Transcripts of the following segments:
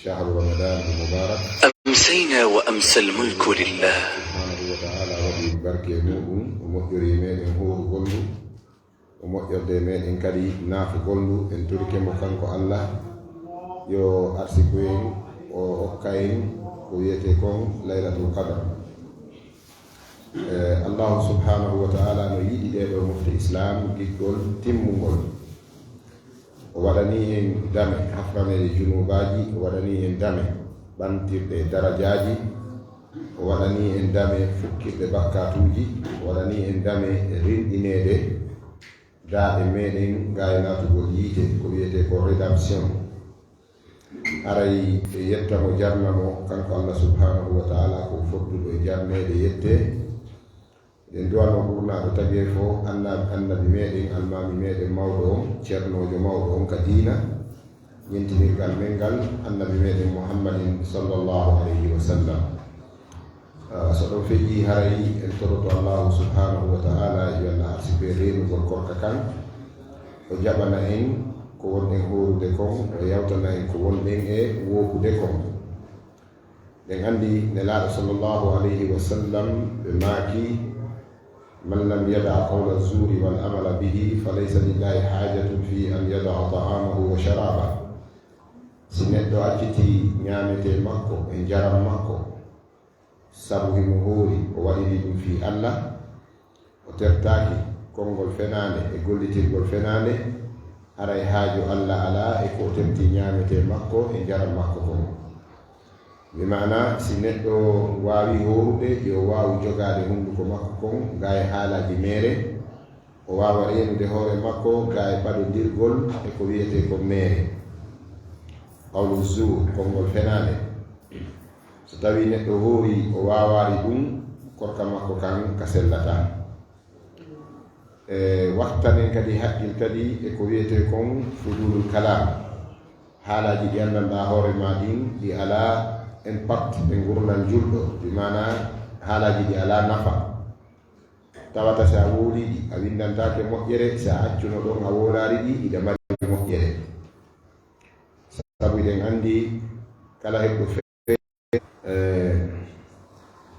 شهر رمضان المبارك. أمسينا وأمسى الملك لله سبحانه وتعالى ودي بركة موهم ومؤجر يمين هور قلو ومؤجر ديمين إن كدي ناف قلو إن تركي مكانك الله يو أرسكوين وأكاين ويتكون ليلة القدر. الله سبحانه وتعالى نيدي ديدو مفتي إسلام جيكول تيمو ودانيهم دمه حفرمه الجنوباجي ودانيهم دمه بانتيب درجاجي ودانيهم دمه فكيب بكاتوجي ودانيهم دمه رندينيده دا ميدين غايناتو غوليته كويته كو ريدامسيون aray yettamo jarnamo kanko Allah subhanahu wa ta'ala ko foddudo jarnede yette en duwano ɓurnaɗo tagi fo annabi meɗen almami meɗen mawɗo on ceernojo mawɗo on ka diina ñentinirgal men ngal annabi meɗen muhammadin sallllahu alayhi wa sallam. So ɗon feƴƴi haray en toɗoto allahu subhanahu wa ta'ala yo Allah arsibe renugol korka kan o jaɓana en ko wonɗen horude kon o yawtana en ko wonɗen e wokude kon. ɗen andi nelaɗo sallllahu alayhi wa sallam ɓe maaki من لم يدع قول الزور والأمل به فليس لله حاجة في أن يدع طعامه وشرابه. سنeddo acciti ñaamete makko e njaram makko sabu himo hoori o waɗiri ɗum fi Allah o tertaaki konngol fenaande e gollitirgol fenaande aray haaju Allah ala e ko terti ñaamete makko e njaram makko kon. bi maana si neɗɗo waawi horude yo waawi jogaade hunnduko makko kon ga e haalaji meere o waawa reenude hoore makko ga e ɓaɗodirgol e ko wiyete ko meere qawlu zur konngol fenaande. So tawi neɗɗo hoori o waawaari ɗum korka makko kan ka sellata. Waxtanen kadi haqqil kadi e ko wiyete kon fudulul kalam haalaji ɗi anndanɗaa hoore ma ɗin ɗi alaa impact ɓe gurdal julɗo bi mana haalaji ɗi ala nafa tawata si a wooliɗi a windantake moƴƴere si a accuno ɗon a woolari ɗi iɗa mari moƴƴere sabu eɗen andi kala heɓɗo fe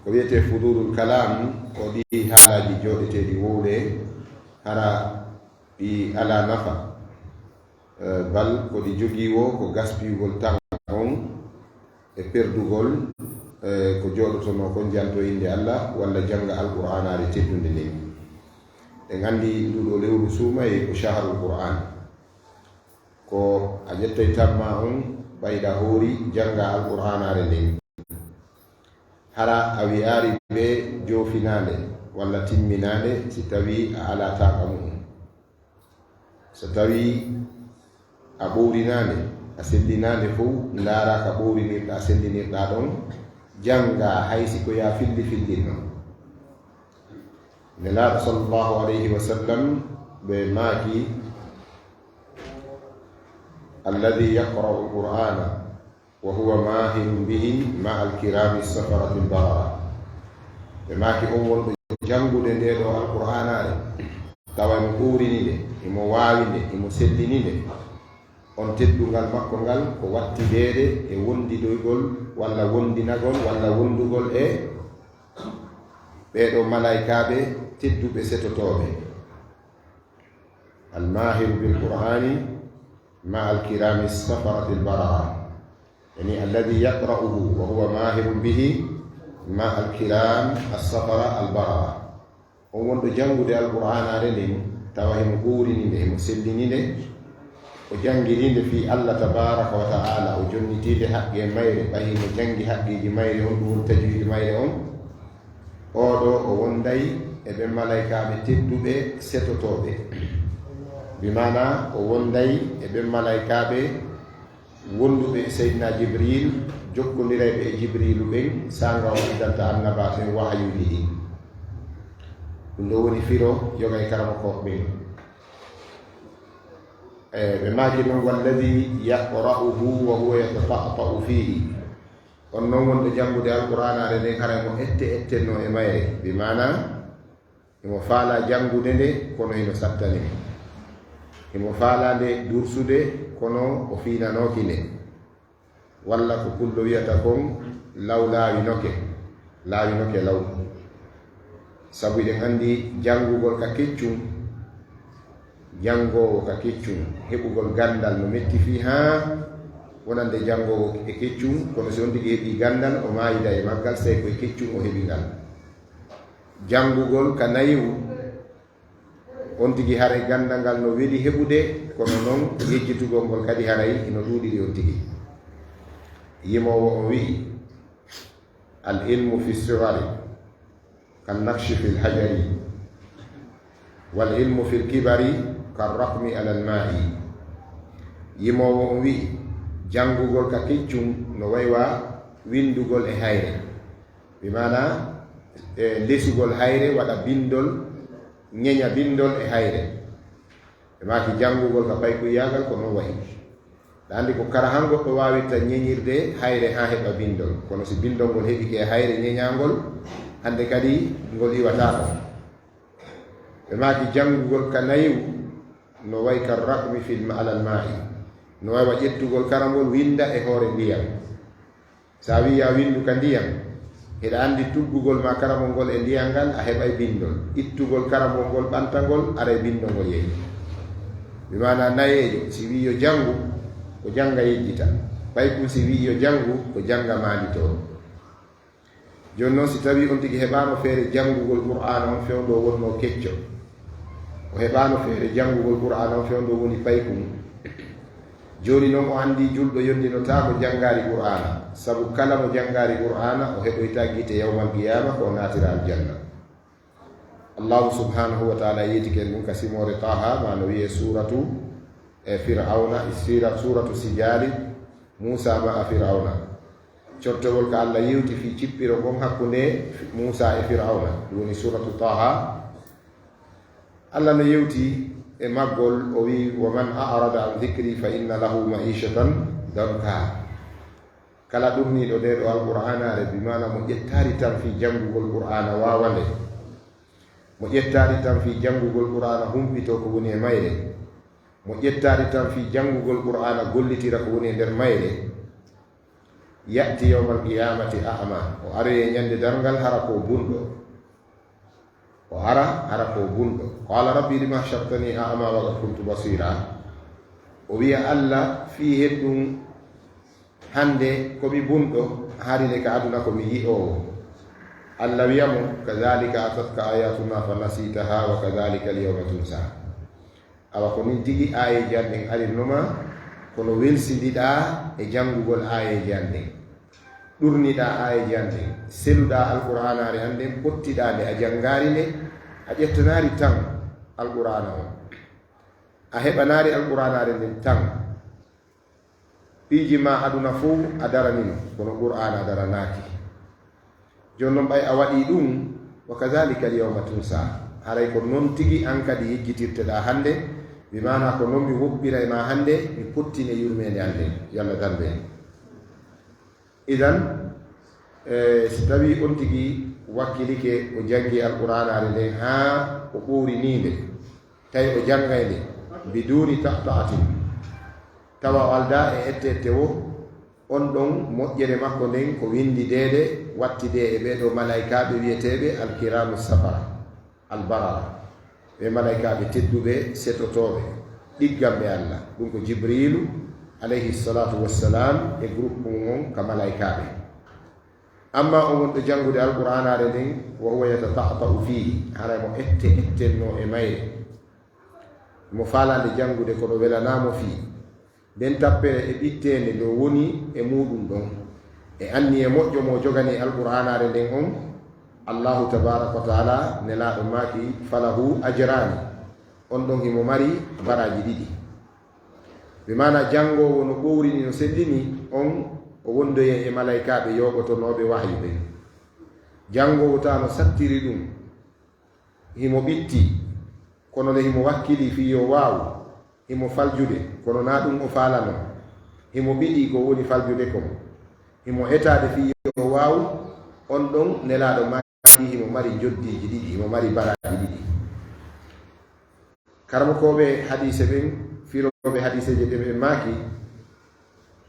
ko wiyete fudulul kalam ko ɗi haalaji joɗeteɗi wowle hara ɗi ala nafa bal ko ɗi jogii wo ko gaspiyugol tan on e perdugol ko joɗotono ko janto inde Allah walla janga alqur'anare teddunde ni e gandi nduɗo lewru suumay ko shahrul qur'an ko a ƴettay tamma on ɓayɗa hoori janga alqur'anare nden hara a wi'ari ɓe jofinande walla timminande si tawi a ala taqa mum so tawi a ɓowrinande a sellinande fof ndaara ka ɓowrinirɗa sellinirɗa ɗon janga haysi ko ya filli fillirno. Nelaaɗo sallllahu alayhi wa sallam ɓe maaki alladi yaqra'u alqur'ana wa huwa mahirun bihi ma alkirami safarati lbarara. ɓe maaki on wonɗo jangude nde ɗo alqur'anare tawa imo ɓowrini nde imo waawi nde imo sellini nde on teddungal makko ngal ko wattideede e wondidoygol walla wondinagol walla wondugol e ɓeeɗo malaykaaɓe tedduɓe setotooɓe. almahiru bilqur'ani ma alkirami safarati lbarara yani alladi yaqra'uhu wa huwa mahirun bihi ma alkiram assafara albarara. on wonɗo janngude alqur'anare nden tawa himo ɓowrini nde himo sellini nde o jangirinde fi Allah tabaraka wa ta'ala o jonnitide haqqe mayre ɓayimo jangi haqqiji mayre on ɗum woni tajwide mayre on oɗo o wonday e ɓe malaikaɓe tedduɓe setotoɓe bi mana o wonday e ɓe malaikaɓe wonduɓe seydina jibril jokkodirayɓe e jibrilu ɓen sanga o waddanta annabaɓen wahayuji ɗin ɗum ɗo woni firo yogay karama koɓe ɓen ɓe maaki noon walladi yaqra'uhu wa huwa yatata'ta'u fihi. on noon wonɗo jangude alqur'anare nden hara mo ettenno e mayre bi mana imo faala jangude nde kono ino sattani imo faala nde dursude kono o fiinanoki nde walla ko pullo wiyata kon law laawinoke law sabu eɗen anndi janngugol ka keccum janngowo ka keccum heɓugol gandal no metti fi haa wonande janngowo e keccum kono si on tigi heɓi gandal o maayida e maggal sey koye keccum o heɓi ngal janngugol ka nayiwu on tigi haray gandal ngal no weli heɓude kono noon yejjitugol ngol kadi haray ino ɗuuɗiɗi on tigi yimowo o wi'i al ilmu fi sirari kan nakshi fi lhajari wal ilmu fi lkibari kan rakmi ala lmai yimowo o wi'i janngugol ka keccum no waywa windugol e hayre bi mana lesugol hayre waɗa bindol ñeña bindol e hayre e maki janngugol ka paykuyagal ko non wayi ɗa andi ko kara han goɗɗo wawitta ñeñirde hayre ha heɓa bindol kono si bindol ngol heɓike e hayre ñeñagol hande kadi ngol iwatako e maki janngugol ka nayiwu no way ka rakmi filma alal ma'i no waywa ƴettugol karangol winda e hoore ndiyam sa wiya windu ka ndiyam heɗa andi tuggugol ma karamol ngol e ndiyam ngal a heɓay bindol ittugol karamol ngol ɓantagol ara bindol ngol yeeyi mi mana nayejo si wi yo janngu ko jannga yejjita ɓayku si wi yo janngu ko jannga maandito joni noon si tawi on tigi heɓano feere janngugol qur'ana on fewndo wonno kecco o heɓano feere janngugol qur'ana on fewndo woni paykum joni noon o andi julɗo yondinota ko janngari qur'ana sabu kala mo janngari qur'ana o heɓoyta guite yawmal qiyama ko natira aljanna allahu subhanahu wa taala yeytiken ɗum ka simore taha ma no wiye suratu fir'auna suratu sijali musa ma a fir'auna cortogol ko allah yewti fi cippiro gon hakkunde musa e fir'auna ɗum woni suratu taha allah no yewti e maggol o wi wa man a'rada an dhikri fa inna lahu ma'ishatan danka kala ɗumniɗo nde ɗo alqur'anare bimana mo ƴettari tan fi janngugol qur'ana wawande mo ƴettari tan fi janngugol qur'ana humpito ko woni e mayre mo ƴettari tan fi janngugol qur'ana gollitira ko woni e nder mayre ya'ti yawmal qiyamati a'ma o aroye ñande darngal hara ko bunɗo o hara ko bunɗo qala rabbi lima hashartani a'ma wa qad kuntu basira o wiya allah fi heddum hande komi bunɗo harine ka aduna komi yi'owo allah wiyamo kadhalika atatka ayatuna fa nasitaha wa kadhalika alyawma tunsa awa ko nin tigi ayeji an ɗin arinnoma kono welsidiɗa e janngugol ayeji an ɗin ɗurniɗa ayeji an ɗin seluɗa alqur'anare an ɗen pottiɗa nde a janngari nde a ƴettanari tan alqur'ana o a heɓanari alqur'anare nden tan piiji ma aduna fo a daranino kono qur'ana a daranaki joni noon ɓay a waɗi ɗum wa kadhalika alyawma tunsa haray ko noon tigi an kadi yejjitirteɗa hande mi mana ko noon mi woɓɓira e ma hande mi pottine yurmede hande yalla darde idan si tawi on tigi wakkilike o janggi alqur'anare nden ha o ɓoorininde tawi o janggayde biduni ta'ta'atin tawa o alda e ette wo on ɗon moƴƴere makko nden ko windi dede wattide e ɓeɗo malaikaɓe wiyeteɓe alkiramu safara albarara ɓe malaikaɓe tedduɓe setotoɓe ɗiggamɓe allah ɗum ko jibrilu alayhi salatu wassalam e groupe on ka malaikaɓe amma o wonɗo janngude alqur'anare nden wo huwa yatata'ta'u fihi haray mo ettenno e mayre mo falande janngude kono welanamo fii nden tappere e ɓittende no woni e muɗum ɗon e anni e moƴƴo mo jogani alqur'anare nden on allahu tabaraka wa taala nelaɗo maki falahu ajrani on ɗon himo mari baraji ɗiɗi ɓe mana janngowo no ɓowrini no sellini on o wondoye e malaikaɓe yoɓotonoɓe wahyu ɓe janngowo ta no sattiri ɗum himo ɓitti kono le himo wakkili fi yo waaw himo faljude kono na ɗum o falano himo ɓiɗi ko woni faljude kon himo etade fi yo waaw on ɗon nelaɗo maki himo mari joddiji ɗiɗi himo mari baraji ɗiɗi karmo koɓe hadise ɓen firoɓe hadiseje ɗe ɓe maki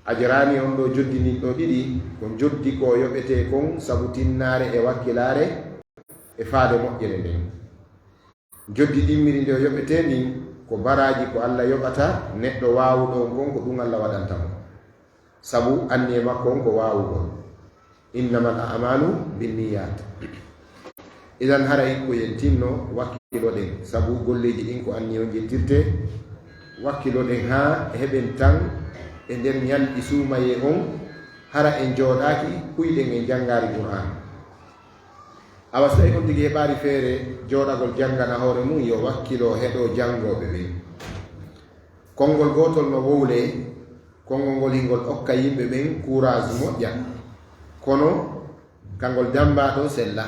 ajrani on ɗo joddini ɗo ɗiɗi ko joddi ko yoɓete kon sabu tinnare e wakkilare e faade moƴƴere nden. Joddi ɗimmiri nde o yoɓete ndin ko baraji ko Allah yoɓata neɗɗo wawuɗon kon ko ɗum Allah waɗantamo, sabu anni e makko on ko wawugol. Innamal a'malu binniyat. Idan haray ko yentinno wakkiloɗen, sabu golleji ɗin ko anni on jettirte, wakkiloɗen ha heɓen tan e nder ñalɗi suumaye on hara en jooɗaki kuyɗen en janngari Qur'an. Awa so tawi on tigi heɓari feere jooɗagol janngana hoore mum, yo wakkilo heɗo jangoɓe ɓen. Konngol gotol no wowle, konngol ngol hingol okka yimɓe ɓen courage moƴƴa, kono kangol dambaɗo sella.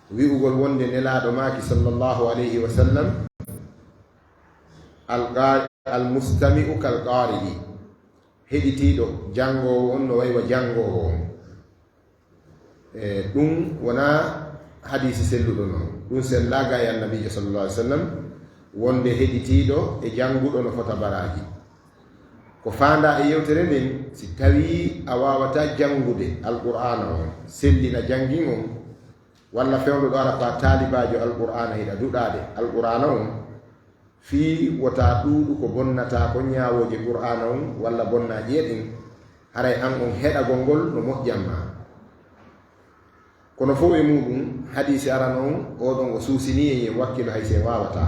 Wi'ugol wonde nelaɗo maki sallallahu alayhi wa sallam, al-mustami'u kal qari'i, heɗitiɗo jangowo on no waywa jangowo on. Ɗum wona hadisi selluɗo noon, ɗum sellaga e annabijo sallallahu alaihi wasallam, wonde heɗitiɗo e janguɗo no fota baraji. Ko fanda e yewtere nden, si tawi a wawata jangude alqur'ana on, sellina jangin on, walla fewndo ɗo ara fa talibajo alqur'ana hiɗa duɗade alqur'ana on, fi wota ɗuuɗu ko bonnata ko ñawoje qur'ana on walla bonnaji ɗin, haray an on heɗagol ngol no moƴƴanma. Kono fof e muɗum hadisi arano on oɗon o suusini en wakkilo hayse wawata.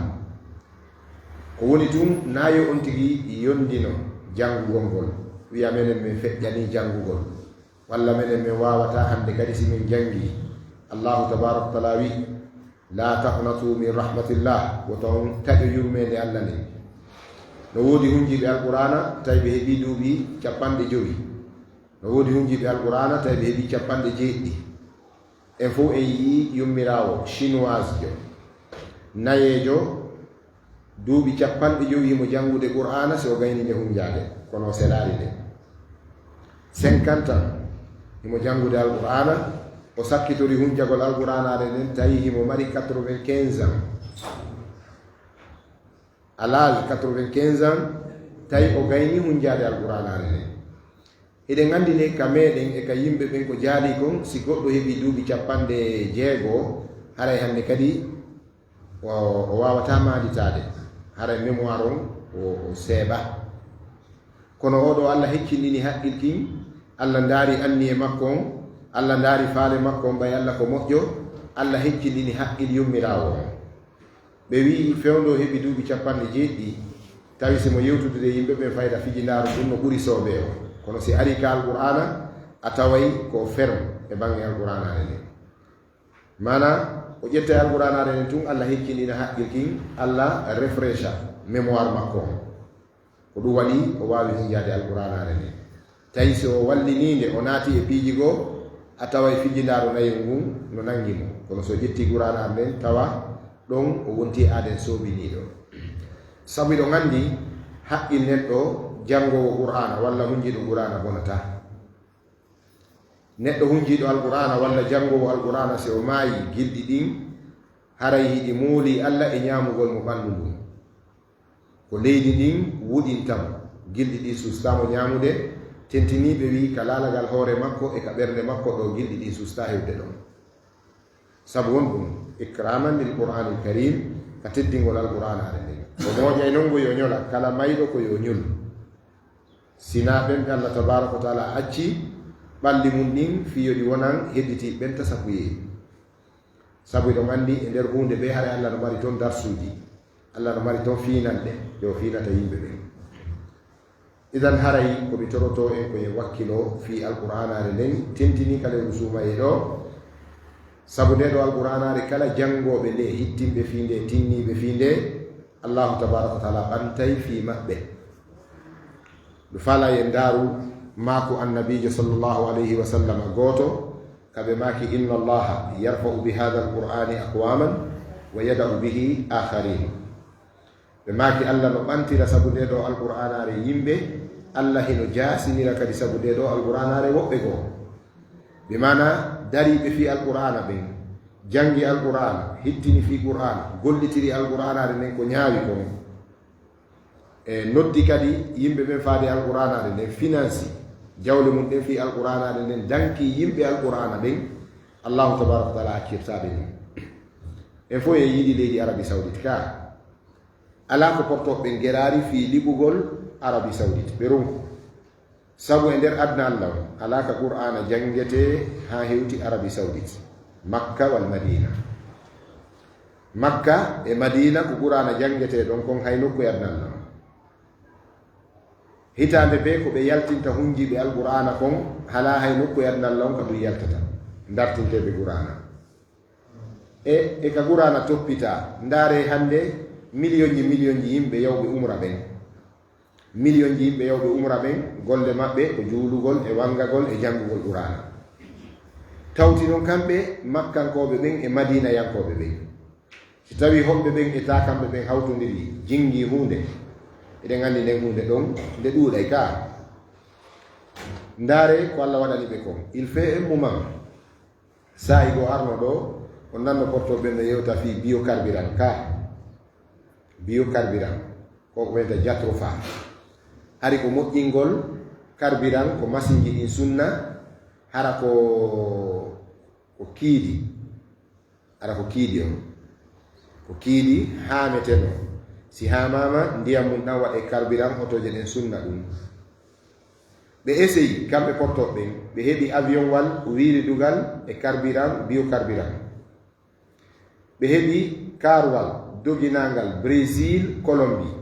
Ko woni tun nayo on tigi yondino jangugol ngol, wiya menen min feƴƴani jangugol, walla menen min wawata hande kadi si min jangi. Allahu tabaraka wa taala wi la taqnatu min rahmatillah, woto on taƴo yurmede Allah ni. No woodi hunjiɓe alqur'ana tawi ɓe heeɓi duuɓi 50, no woodi hunjiɓe alqur'ana tawi ɓe heeɓi 90. En fof en yii yummirawo chinoise jo nayejo duuɓi 50 himo jangude qur'ana so gayni nde hunjade, kono selari nde 50 ans himo jangude alqur'ana, o sakkitori hunjagol alqur'anare nden tawi himo mari 95 ans. À l'âge 95 ans tawi o gayni hunjade alqur'anare nden. Eɗen gandi ne ka meɗen e ka yimɓe ɓen ko jaali kon, si goɗɗo heɓi duuɓi 60 haray hande kadi o wawata maaditade, haray mémoire on o seeɓa. Kono oɗo Allah heccinɗini haqqil kin, Allah ndaari anni e makko on, Allah ndaari faale makko on, ɓay Allah ko moƴƴo, Allah heccinɗini haqqil yummirawo on. Ɓe wi fewndo heɓi duuɓi 70 tawi simo yewtude yimɓe ɓen fayda fijindaru ɗum no ɓuri soobe o. Kono si ari ka alqur'ana a taway ko ferme e bange alqur'anare nden, mana o ƴette alqur'anare nden tun Allah heccinɗina haqqil kin, Allah refrecha mémoire makko on, ko ɗum waɗi o wawi hunjade alqur'anare nden. Tawi so wallininde o naati e piiji goo, a taway fijindaru nayi ngun no nangi mo. Kono so ƴetti qur'anare nden tawa ɗon o wonti aden soobiniɗo. Sabu ɗo gandi haqqil neɗɗo jangowo qur'ana walla hunjiɗo qur'ana bonata. Neɗɗo hunjiɗo alqur'ana walla jangowo alqur'ana se o maayi, gilɗi ɗin haray hiɗi muuli Allah e ñamugol mo ɓandu ndum, ko leydi ndin wuɗintamo, gilɗi ɗin sustamo ñamude. Tentiniɓe wi ka laalagal hoore makko e ka ɓernde makko ɗo gilɗi ɗin susta hewde ɗon, sabu won ɗum ikraman lil qur'anil karim, ka teddingol alqur'anare nden. O moƴay non go yo ñola, kala mayɗo ko yo ñol. Sina ɓen ɓe Allah tabaraka wa taala acci ɓalli mum ɗin fiyoɗi wonan hedditi ɓen tasakuye, sabu ɗon andi e nder hunde ɓe haɗa Allah no mari toon darsuji, Allah no mari toon finanɗe ɗe o finata yimɓe ɓen. Idan haray komi toroto en koye wakkilo fi alqur'anare nden, tentini kala en suumaye ɗo, sabu nde ɗo alqur'anare kala jangoɓe nde, hittimɓe fi nde, tinniɓe fi nde, Allahu tabaraka wa taala ɓantay fi maɓɓe. Ɗo fala e ndaaru maako annabijo sallallahu alayhi wa sallam gooto, kaɓe maaki inna allaha yarfa'u bi hada alqur'ani aqwaman wa yada'u bihi akharin. Ɓe maaki Allah no ɓantira sabu nde ɗo alqur'anare yimɓe, Allah hino jaasinira kadi sabu nde ɗo alqur'anare woɓɓe goo. Ɓe mana dariɓe fi alqur'ana ɓen, jangi alqur'ana, hittini fi qur'ana, gollitiri alqur'anare nden ko ñaawi kon, noddi kadi yimɓe ɓen faade alqur'anade nden finance jawle mum ɗen fi alqur'anade nden danki yimɓe alqur'ana ɓen allahu tabaraka wa taala accirtaɓe ɗum en fof en yiɗi leydi Arabie Saoudite ka ala ko portoɓe ɓen guerari fi liɓugol Arabie Saoudite ɓe ronku sabu e nder adna allah ala ka qur'ana jangete ha hewti Arabie Saoudite Makka wal Madina Makka e Madina ko qur'ana jangete ɗon kon hay nokku e adna allah hitande be ko ɓe yaltinta hunjiɓe alqur'ana kon hala hay nokku e adna allah on ka ɗum yaltata dartinteɓe qur'ana e ka qur'ana toppita ndaare hande million ji yimɓe yawɓe umra ɓen million ji yimɓe yawɓe umra ɓen golle maɓɓe ko juulugol e wangagol e jangugol qur'ana tawti noon kamɓe makkankoɓe ɓen e madina yankoɓe ɓen si tawi hoɓɓe ɓen e takamɓe ɓen hawtodiri jingi hunde eɗen andi nden hunde ɗon nde ɗuuɗay ka ndaare ko allah waɗani ɓe kon il fait un moment sa'i go arno ɗo on nanno portoɓe no yewta fi biocarburant ka biocarburant koko wiyata jatrofa hari ko moƴƴingol carburant ko machine ji ɗin sunna hara ko kiidi hara ko kiidi on ko kiidi haameteno si hamama ndiyam mum ɗan waɗe carburant hotoje ɗen sunna ɗum ɓe essayi kamɓe portoɓe ɓen ɓe heɓi avion wal ko wiiri dugal e carburant biocarburant ɓe heɓi karwal doginangal Brésil Colombie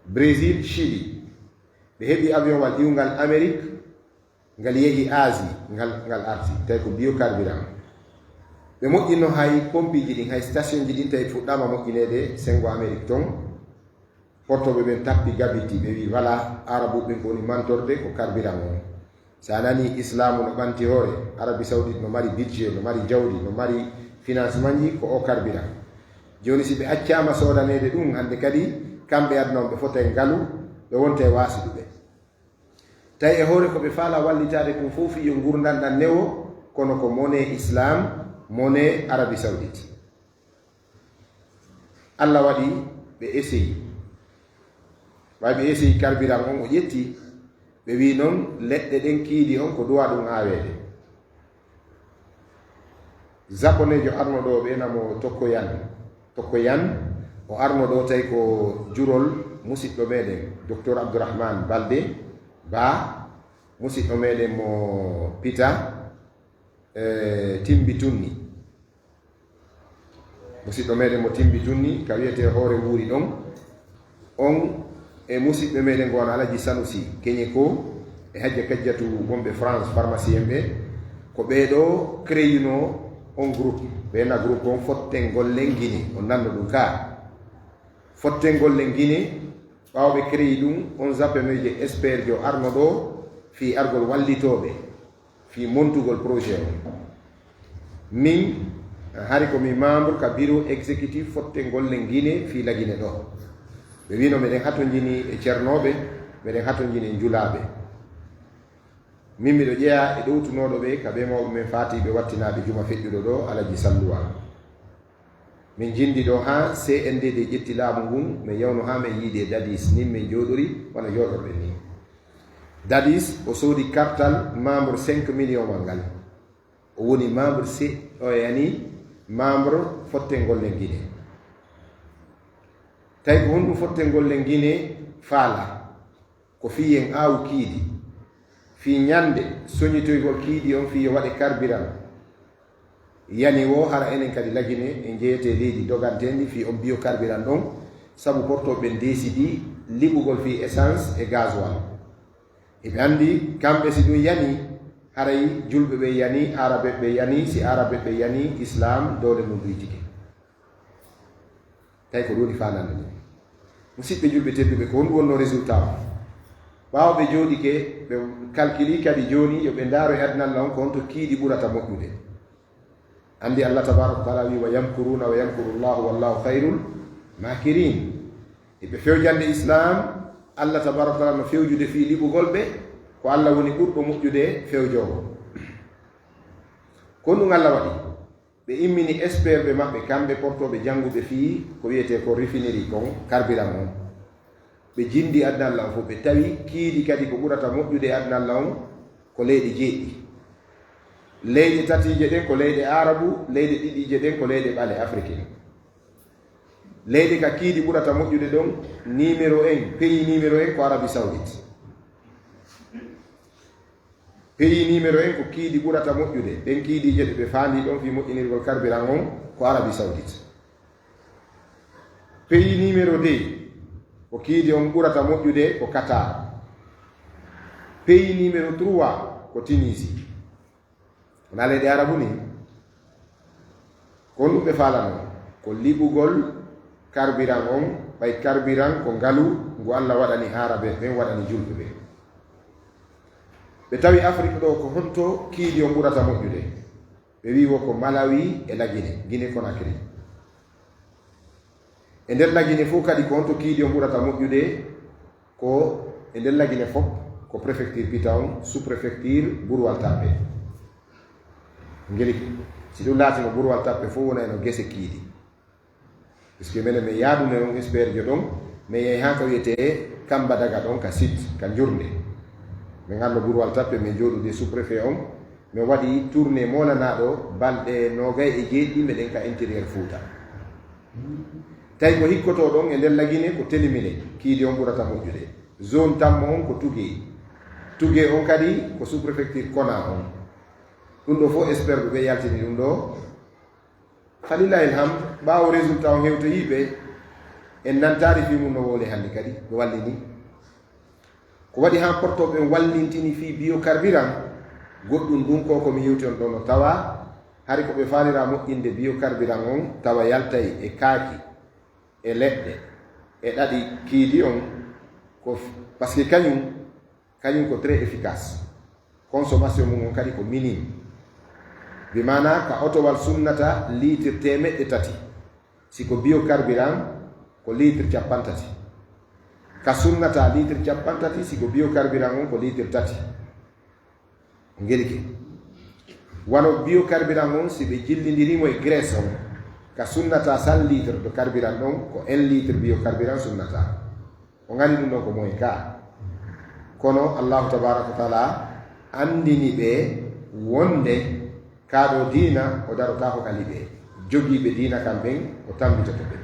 Brésil Chili ɓe heɓi avion wal iwgal Amérique ngal yehi Asie ngal arti tawi ko biocarburant ɓe moƴƴinno hay pompiji ɗin hay station ji ɗin tawi fuɗɗama moƴƴinede sengo Amérique ton portoɓe ɓen tappi gabiti ɓe wi voilà arabu ɓen ko woni mantorde ko carburant on sa nani islamu no ɓanti hoore Arabie Saoudite no mari budget no mari jawdi no mari financement ji ko o carburant joni si ɓe accama sodanede ɗum hande kadi kamɓe adnoɓe ɓe fota e ngalu ɓe wonta e wasiɗuɓe tawi e hoore koɓe faala wallitade ɗum fof yo gurdanɗan newo kono ko monnaie islam monnaie Arabie Saoudite allah waɗi ɓe essayi way ɓe essayi carburant on o ƴetti ɓe wi noon leɗɗe ɗen kiidi on ko duwa ɗum awede japonejo arno ɗo ɓe namo tokkoyan o arno ɗo tawi ko jurol musidɗo meɗen docteur Abdourahmane Balde ba musidɗo meɗen mo pita timbi tunni musidɗo meɗen mo timbi tunni ka wiyete hoore wuuri ɗon on e musidɓe meɗen go wona Alaji Sanusi keñe ko e hajja kajjatu wonɓe France pharmacie en ɓe ko ɓeɗo créuno on groupe ɓena groupe on fotten gollen Guinée on nanno ɗum ka fotten gollen Guinée ɓawɓe créi ɗum on zapemeje expert jo arno ɗo fi argol wallitoɓe fi montugol projet o min hari komi membre ka bureau exécutif fotten gollen Guinée fi la Guinée ɗo ɓe wino meɗen hato jini e ceernoɓe meɗen hato jini e julaɓe min miɗo ƴeeya e ɗowtunoɗo ɓe ka ɓe mawɓe men fatiɓe wattinaɓe juma feƴƴuɗo ɗo Alaji Salluwa min jindi ɗo ha CNDD ƴetti laamu ngun min yawno ha min yiide Dadis nin min jooɗori wona jooɗorɓe ni Dadis o soodi kartal membre 5 millions mal ngal o woni membre o yani membre fotten gollen Guinée tawi ko honɗum fotten gollen Guinée faala ko fiyen aawu kiidi fi ñande soñitoygol kiidi on fi yo waɗe carburant yani wo hara enen kadi lagine e jeeyete leydi dogantendi fi on biocarburant ɗon sabu portoɓe décidi liɓugol fi essence e gasoil eɓe andi kamɓe si ɗum yani haray julɓe ɓe yani arabe ɓe yani si arabe ɓe yani islam dowle mum ɗuytike tawi ko ɗoni fanande ɗum musidɓe julɓe tedduɓe ko honɗum wonno résultat o ɓawɓe jooɗike ɓe calculi kadi joni yoɓe ndaaro e adnallah on ko honto kiiɗi ɓurata moƴƴude andi allah tabaraka wa taala wi wa yamkuruna wa yamkuru llahu wallahu hayrul makirin eɓe fewjande islam allah tabaraka wa taala no fewjude fi liɓugol ɓe ko allah woni ɓurɗo moƴƴude fewjowo ko ɗum allah waɗi ɓe immini expert ɓe maɓɓe kamɓe portoɓe jannguɓe fii ko wiyete ko refinerie kon carburant on ɓe jindi adna Allah fof ɓe tawi kiidi kadi ko ɓurata moƴƴude adna Allah on ko leyɗe jeeɗɗi. Leyɗe tatije ɗen ko leyɗe arabu, leyɗe ɗiɗije ɗen ko leyɗe ɓale africain. Leyɗe ka kiidi ɓurata moƴƴude ɗon numéro 1 pays numéro 1 ko Arabie Saoudite. Pays numéro 1 ko kiidi ɓurata moƴƴude ɗen kiidije ɗe ɓe faandi ɗon fi moƴƴinirgol carburant on ko Arabie Saoudite. Pays numéro 2 ko kiidi on ɓurata moƴƴude ko Qatar. Pays numéro 3 ko Tunisie. wona leyɗe arabu ni ko ɗum ɓe falano ko liɓugol carburant on ɓay carburant ko ngalu ngu Allah waɗani arabe ɓen waɗani julɓe ɓe. ɓe tawi Afrique ɗo ko honto kiidi on ɓurata moƴƴude, ɓe wi wo ko Malawi e Lagine, Guinée Conakry. E nder Lagine fof kadi ko honto kiidi on ɓurata moƴƴude ko e nder Lagine fof ko préfecture pita on sous préfecture Bourwal Tappe. Ngeli si ɗum laatino Bourwal Tappe fof wona eno gese kiidi, puisque minen mi yaadune on expert jo ɗon mi yehi ha ko wiyete Kamba Daga ɗon ka site ka Jurde min anndo Bourwal Tappe min jooɗude sous préfet on min waɗi tourné molanaɗo balɗe 27 mbeɗen ka intérieur Fouta. Tawi ko hikkoto ɗon e nder Lagine ko Télimilé kiidi on ɓurata moƴƴude. Zone tammo on ko Tougué on kadi ko sous préfecture Kona on. ɗum ɗo fof expert ɓe yaltini ɗum ɗo halillahi ilham ɓaawo résultat o hewtoyiɓe en nantari fi mum no wole hannde kadi ɓe wallini ko waɗi han portoɓe wallintini fi biocarburant goɗɗum ɗum ko komi yewti on ɗo no tawa hari ko ɓe falira moƴƴinde biocarburant on tawa yaltay e kaaki e leɗɗe e ɗaɗi kiidi on ko par ce que kañum ko très efficace, consommation mum on kadi ko minime. Bi mana ka otowal sunnata litre 300 siko biocarburant ko litre 30, ka sunnata litre 30 siko biocarburant on ko litre 3. Ngeli ke wano biocarburant on si ɓe jillidirimo e graisse on ka sunnata 100 litre de carburant ɗon ko 1 litre biocarburant sunnata. O ngani ɗum ɗon ko moye ka kono Allahu tabaraka wa taala andini ɓe wonde kaɗo diina o darota ko kali ɓe jogiiɓe diina kamɓen o tambitoto ɓe.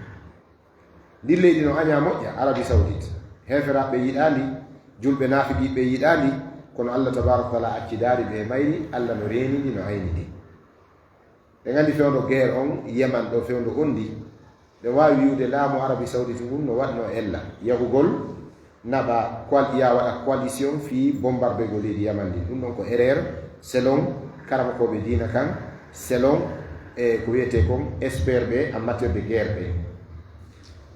Ndi leydi no aña moƴƴa Arabie Saoudite heferaɓe yiɗandi, julɓe naafiqiɓe yiɗandi, kono Allah tabaraka wa taala accidari ɓe mayri Allah no renidi no aynidi. ɓe gandi fewndo guerre on Yemen ɗo fewndo ondi ɓe wawi wiwde laamu Arabie Saoudite ngun no waɗno ella yahugol naɓa ya waɗa coalition fi bombarde go leydi Yemen ndi. Ɗum ɗon ko erreur selon karama koɓe diina kan, selon ko wiyete kon expert ɓe en matière de guerre ɓe.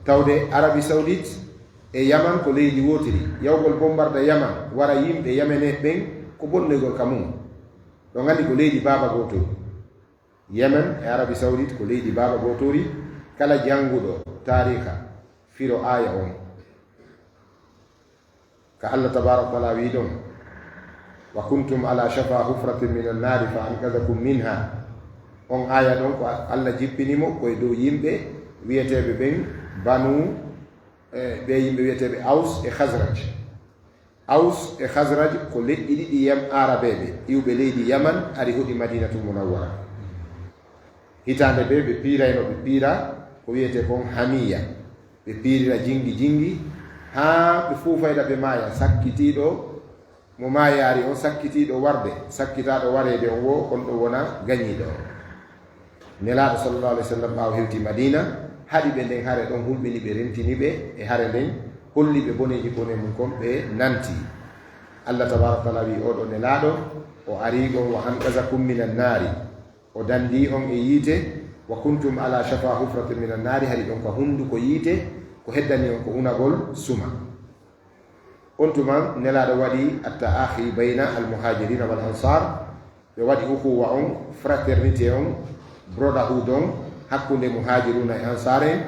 Tawde Arabie Saoudite e Yemen ko leydi wotiri, yawgol bombarde Yemen wara yimɓe Yemene ɓen ko bonnegol kamum. ɗo gandi ko leydi baba gotori. Yemen e Arabie Saoudite ko leydi baba gotori. Kala janguɗo tariha firo aya on ka Allah tabaraka wa taala wi ɗon wa kuntum ala shafa hufratin min annari fa ankadakum minha. On aya ɗon ko Allah jippinimo koye dow yimɓe wiyeteɓe ɓen banu ɓe yimɓe wiyeteɓe Aus e Khazraj. Aus e Khazraj ko leƴƴi ɗiɗi arabeɓe iwɓe leydi Yaman ari hoɗi Madinatul Munawwara. Hitande ɓe ɓe piirayno ɓe piira ko wiyete kon hamiya, ɓe piirira jingi jingi ha ɓe fufayɗa ɓe maaya. Sakkitiɗo mo maayari on sakkitiɗo warde, sakkitaɗo warede on wo kon ɗo wona gañiɗo. Nelaɗo sallallahu alaihi wasallam ɓawo hewti Madina haɗi ɓe nden hare ɗon hulɓini ɓe rentini ɓe e hare nden holli ɓe boneji kone mum kon ɓe nanti. Allah tabaraka taala wi oɗo nelaɗo o ari ɗon wa anqazakum minan nari, o dandi on e yiite. Wa kuntum ala shafa hufratin minan nari, hari ɗon ko hunduko yiite ko heddani on ko unagol suma. On tuma nelaɗo waɗi at-ta'akhi bayna al-muhajirina wal ansar, ɓe waɗi ukuwa on, fraternité on, brotherhood on hakkunde muhajiruna e ansar en,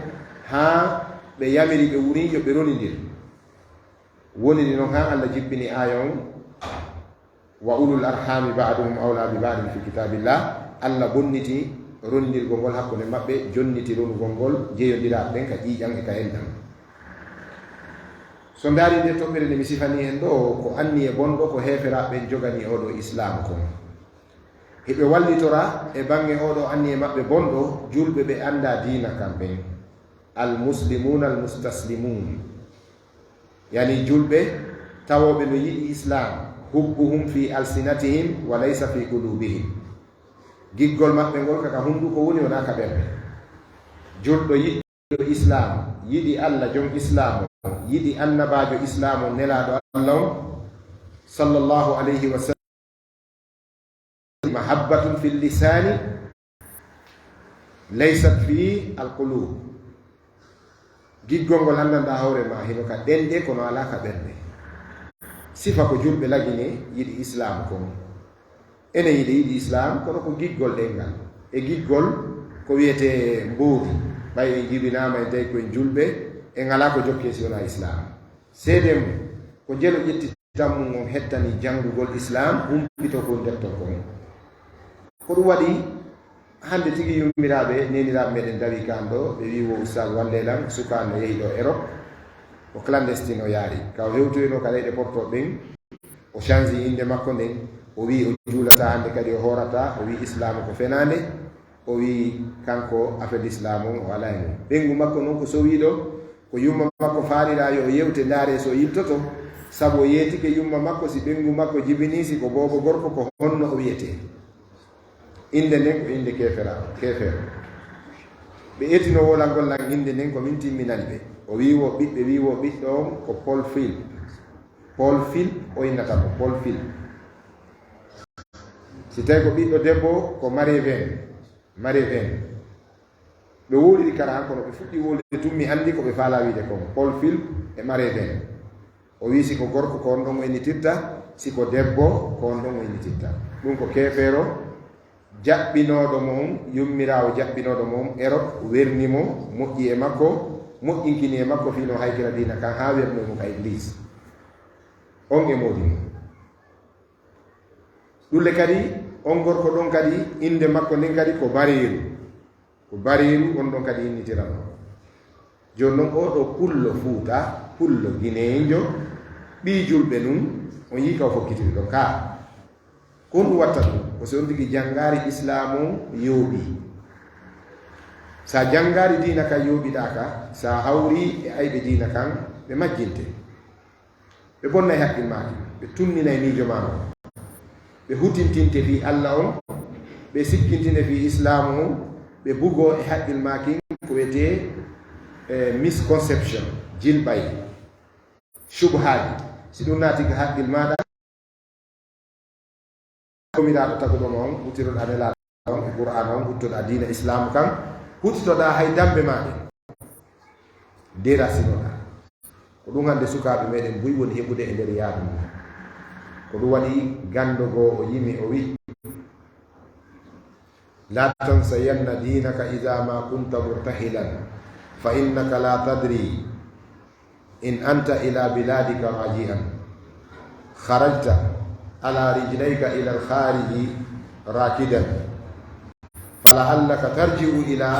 ha ɓe yamiri ɓe wuri yo ɓe ronidir. Woniri noon ha Allah jippini aya on wa ulul arhami ba'duhum awla bi ba'din fi kitabillah. Allah bonniti rondirgol ngol hakkunde maɓɓe, jonniti ronugol ngol jeyodiraɓe ɓen ka ƴiƴan e ka enɗam. so ndaari nde toɓɓere nde mi sifani en ɗo ko anni e bonɗo ko heferaɓe jogani oɗo islam kon heɓe wallitora e bange oɗo anni e maɓɓe bonɗo julɓe ɓe anda dina kamɓen almuslimun almustaslimun yani julɓe tawoɓe no yiɗi islam hubbuhum fi alsinatihim wa laysa fi qulubihim giggol maɓɓe ngol kaka hunduko woni wona ka ɓerɗe julɗo yiɗɗo islam yiɗi allah jom islam yiɗi annabajo islam o nelaɗo allah on sallallahu alayhi wa sallam mahabbatun fi lisani laysat fi alqulub giggol ngol andanɗa hoorema hino ka ɗenɗe kono ala ka ɓerɗe sifa ko julɓe lagine yiɗi islam kon ene yiɗi islam kono ko giggol ɗengal e giggol ko wiyete mbuuri ɓay en jibinama e tawi koye julɓe e ngala ko jokke si wona islam seede mum ko jelo ƴettitan mum on hettani janngugol islam humpito ko ndetton kon ko ɗum waɗi hande tigi yummiraɓe neniraɓe meɗen dawi kan ɗo ɓe wi wo oustad wallelan sukano yehi ɗo Europe o clandestine o yaari kaw hewtoyno ka leyɗe porto ɓen o change inde makko nden o wi o juulata hande kadi o horata o wi islamu ko fenande o wi kanko affaire l'islamu o ala e mum ɓengu makko noon ko sowiɗo ko yumma makko faalira yo o yewte ndaare so yiltoto saabu o yeetike yumma makko si ɓengu makko jibini si ko bobo gorko ko honno o wiyete inde nden ko inde kefere ɓe etino wolal gollan inde nden ko min timminani ɓe o wiwo ɓiɓɓe wiwo ɓiɗɗo on ko Paul Phil o innata mo Paul Phil si tawi ko ɓiɗɗo debbo ko Marie Ven ɓe wuuriri kara han kono ɓe fuɗɗi wolde tummi andi ko ɓe faala wiide kon Paul Phil e Marie Ven o wi si ko gorko ko on ɗon o innitirta si ko debbo ko on ɗon o innitirta ɗum ko kefeero jaɓɓinoɗo mom yummirawo jaɓɓinoɗo mom Europe wernimo moƴƴi e makko moƴƴinkini e makko fino haykira dina kan ha wernomo ka église on e modi mum ɗulle kadi on gorko ɗon kadi inde makko nden kadi ko bariru on ɗon kadi innitirano joni noon oɗo pullo Fuuta pullo guinejo ɓi julɓe nun on yi ka o fokkitiri ɗon ka ko ɗum watta ɗum ko so on tigi janngari islamu yooɓi sa janngari dina kan yooɓiɗaka sa hawri e ayɓe dina kan ɓe majjinte ɓe bonnay haqqil maki ɓe tumminay miijo mama ɓe hutintinte fi allah on ɓe sikkintine fi islamu on ɓe bugo e haqqil maki ko wiyete misconception jilɓay subhaji si ɗum naati ko haqqil maɗa komiraɗo taguɗoma on huttiroɗa nelaɗo on e qur'an on huttoɗa dina islamu kan huttitoɗa hay dambe maɗe derasinoɗa ko ɗum hande sukaɓe meɗen buy woni heɓude e nder yaadu mum ko ɗum waɗi gandogo o yimi o wi la tansayanna dinaka ida ma kunta murtahilan fa innaka la tadri in anta ila biladika raji'an kharajta على رجليك إلى الخارج راكدا فلعلك ترجع إلى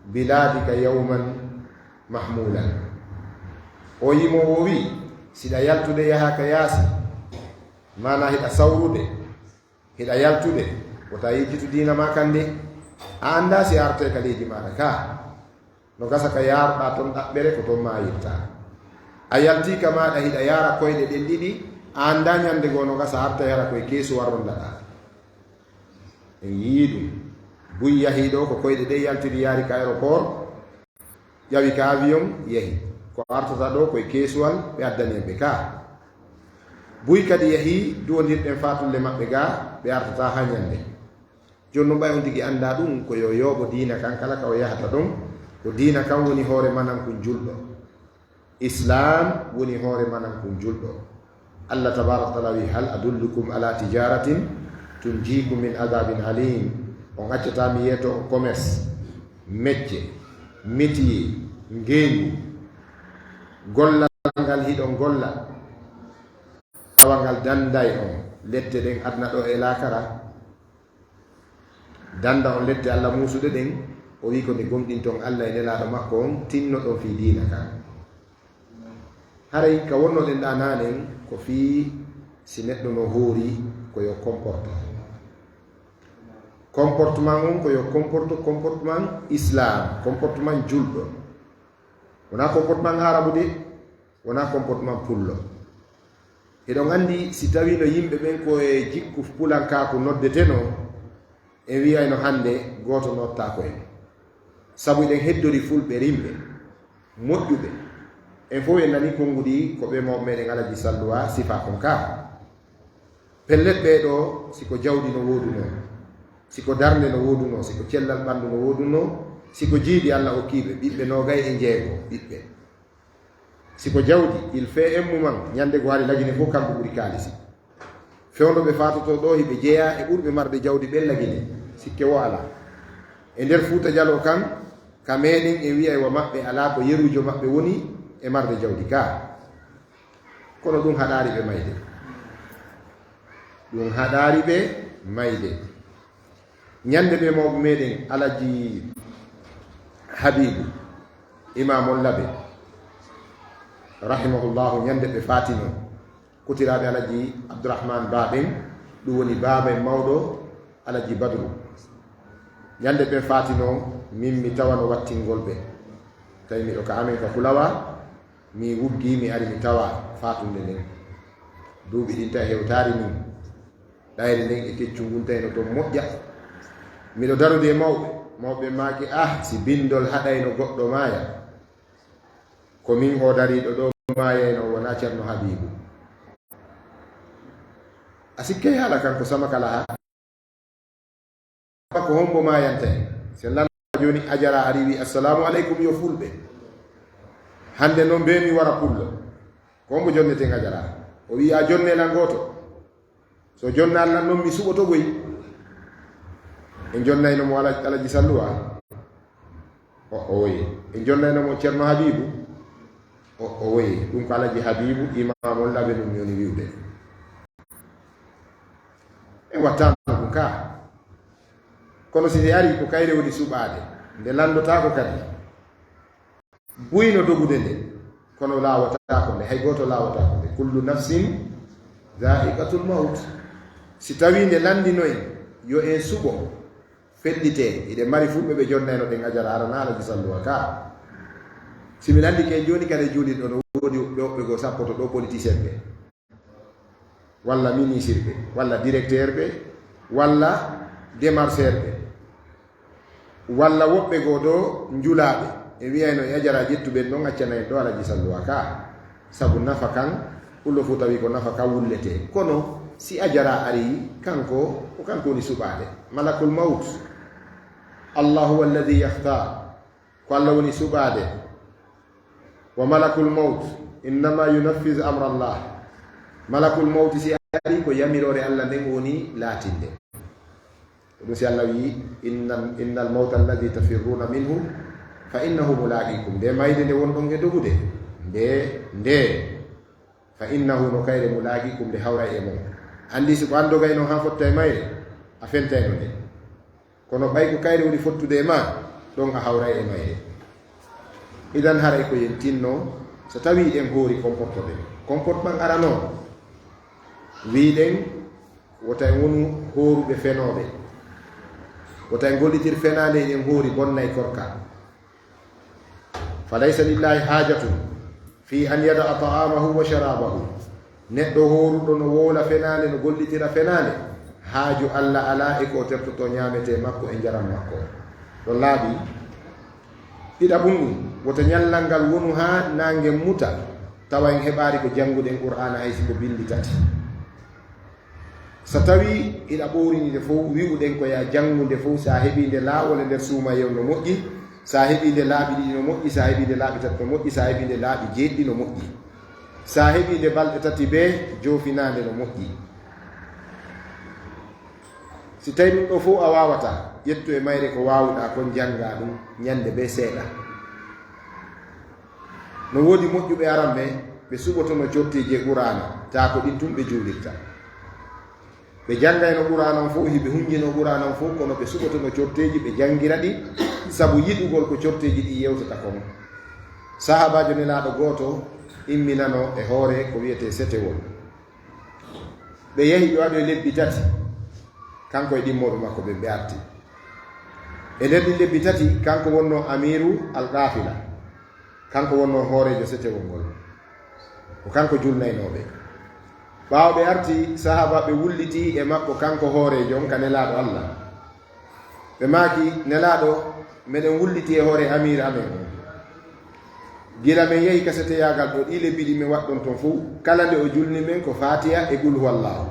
بلادك يوما محمولا ويمووي سيدا يالتود يهاك ياسي ما نهيد سورود هيدا يالتود وتايجت دينا ما كان دي anda si arte kaliji mara ka no gasa ka yar ba ton dabbere ko to ma yitta ayalti kama da hida yara koyde den didi anda ñande gono ga sa harta yara koye keesu warrondaɗa en yiiɗum buy yahi ɗo ko koyɗe ɗe yaltiri yaari ka aéroport ƴawi ka avion yahi ko artata ɗo koye keesuwal ɓe addaneɓe ka buy kadi yahi duwodirɗen fatulle maɓɓe ga ɓe artata ha ñande joni no ɓay on tigi anda ɗum ko yo yooɓo diina kan kala ka o yahata ɗon ko diina kan woni hoore manan kon julɗo islam woni hoore manan kon julɗo Allah tabaraka wa taala wi hal adullukum ala tijaratin tunjikum min adabin alim on accata mi yeto commerce métier métier ngeñu gollal ngal hiɗon golla tawa ngal danday on lette ɗen adna ɗo e lakara danda on lette Allah musude ɗen o wi ko nde gomɗinton Allah e nelaɗo makko on tinno ɗon fi dina kan haray ka wonnoɗen ɗa nanen ko fi si neɗɗo no hoori koyo comportement on koyo comportement islam, comportement julɗo, wona comportement arabu de, wona comportement pullo. Eɗon andi si tawi no yimɓe ɓen koye jikku pulankaku noddeteno en wiyayno hande goto notta koyen, sabu eɗen heddori fulɓe rimɓe moƴƴuɓe en fof en nani konngudi ko ɓe mawɓe meɗen alaji salluwa sifa kon ka pellet ɓeɗo siko jawdi no woduno, siko darnde no woduno, siko cellal ɓandu no woduno, siko jiiɗi Allah okkiɓe ɓiɓɓe nogay e jeego ɓiɓɓe, siko jawdi il fait un moment ñande go haali lagine fof kamɓe ɓuri kaalisi, fewnoɓe fatoto ɗo hiɓe jeeya e ɓurɓe marde jawdi ɓen lagine sikke wo ala. E nder Fuuta Jalo kan ka meɗen e wiya wa maɓɓe ala ko yerujo maɓɓe woni e marde jawdi ka, kono ɗum haɗari ɓe mayde, ɗum haɗari ɓe mayde. ñande ɓe mawɓe meɗen alaji Habibu Imamul Labe rahimahullahu, ñande ɓe fatino kutiraɓe alaji Abdourahmane Baɓen, ɗum woni baaba en mawɗo alaji Badru. ñande ɓe fatino min mi tawano wattingol ɓe, tawi miɗo ka amen ka Fulawa, mi wuggi mi ari mi tawa fatunde nden, duuɓi ɗin tawi hewtari min ɗayre nden e keccu ngun tawino to moƴƴa, miɗo darude e mawɓe maaki si bindol haɗayno goɗɗo maaya ko min o dariɗo ɗo maayayno wona ceerno Habibu. A sikkay haala kanko sama kala ha ko hombo mayanta en sen lan joni ajara ari wi assalamu aleykum yo fulɓe, hande noon be mi wara pullo ko hombo jonneten ajara, o wi a jonnelan goto, so jonnal nan noon mi suɓoto goyi en jonnaynomo alaji salluwa o woyi, en jonnaynomo ceerno Habibu o woyi, ɗum ko alaji Habibu Imamul Labe ɗum yoni wiwde en wattano ɗum ka. Kono si ari ko kayre woni suɓade nde landotako kadi buyno dogude nde, kono lawatako nde, hay goto lawatako nde, kullu nafsin dha'iqatul maut. Si tawi nde landinoen yo en suɓo feɗɗite, iɗe mari fulɓe ɓe jonnayno ɗen ajara arana alaji salluwa ka. simi landi ke joni kade juuli ɗo no wodi ɓe go sappoto ɗo politicien ɓe walla ministre ɓe walla directeur ɓe walla démarcheur ɓe walla woɓɓe go ɗo njulaɓe e wiyayno e ajara ƴettuɓen ɗon accana en ɗo alaji salluwa ka, sabu nafa kan ɓullo fu tawi ko nafa ka wullete. Kono si ajara ari kanko ko kanko woni suɓade, malakul maut, allahu walladi yahtar, ko Allah woni suɓade, wa malakul maut innama yunaffiz amra Allah. Malakul maut si ari ko yamirore Allah nden woni latinde ɗum. Si Allah wi innal mauta alladi tafirruna minhu fa innahu mulaqikum, nde mayde nde wonɗon e dogude nde fa innahu no kayre mulaqikum, nde hawra e mon. Andi si ko andogayno ha fotta e mayre a fentayno nde, kono ɓay ko kayre woni fottude e ma ɗon a hawra e mayre. Idan haray ko yen tinno so tawi en hoori comportement arano wiɗen wota en wonu hooruɓe fenoɓe, wota en gollitir fenade en hoori bonnay korka. falaysa lillahi hajatun fi an yada'a ta'amahu wa sharabahu, neɗɗo hooruɗo no woola fenade no gollitira fenade, haaju Allah ala e ko tertoto ñamete makko e jaram makko. ɗo laaɓi ɗiɗaɓum ɗum wota ñallal ngal wonu ha nangue muta tawa en heɓari ko jangguɗen qur'ana hay siko bindi tati. So tawi ina ɓorinide fof wi'uɗen ko ya jangude fof, sa heɓide laawol e nder suuma yew no moƴƴi, sa heɓide laaɓi ɗiɗi no moƴƴi, sa heɓide laaɓi tati no moƴƴi, sa heɓide laaɓi jeeɗiɗi no moƴƴi, sa heɓide balɗe tati be jofinade no moƴƴi. Si tawi ɗum ɗo fof a wawata ƴettu e mayre ko wawuɗa kon janga ɗum ñande be seeɗa. No woodi moƴƴuɓe aran ɓe suɓotono cotteji e qur'ana ta ko ɗin tum ɓe juulirta, ɓe jangayno qur'ana fof, hiɓe hunjino qur'ana fof, kono ɓe suɓotono corteji ɓe jangira ɗi sabu yiɗugol ko corteji ɗi yewtata kon. Sahabajo nelaɗo goto imminano e hoore ko wiyete setewol ɓe yehi ɓe waɗo e lebbi tati kanko e ɗimmoɓe makko ɓe arti e nder ɗi lebbi tati kanko wonno amiru alqafila kanko wonno hoorejo setewol ngol ko kanko julnaynoɓe ɓaawo ɓe arti sahaba ɓe wulliti e makko kanko hoorejo on ka nelaɗo Allah ɓe maaki nelaɗo meɗen wulliti e hoore amir amen on gila men yehi kasete yagal ɗo ɗi lebbi ɗi min waɗɗon ton fof kala nde o julni men ko fatiha e qul huwallahu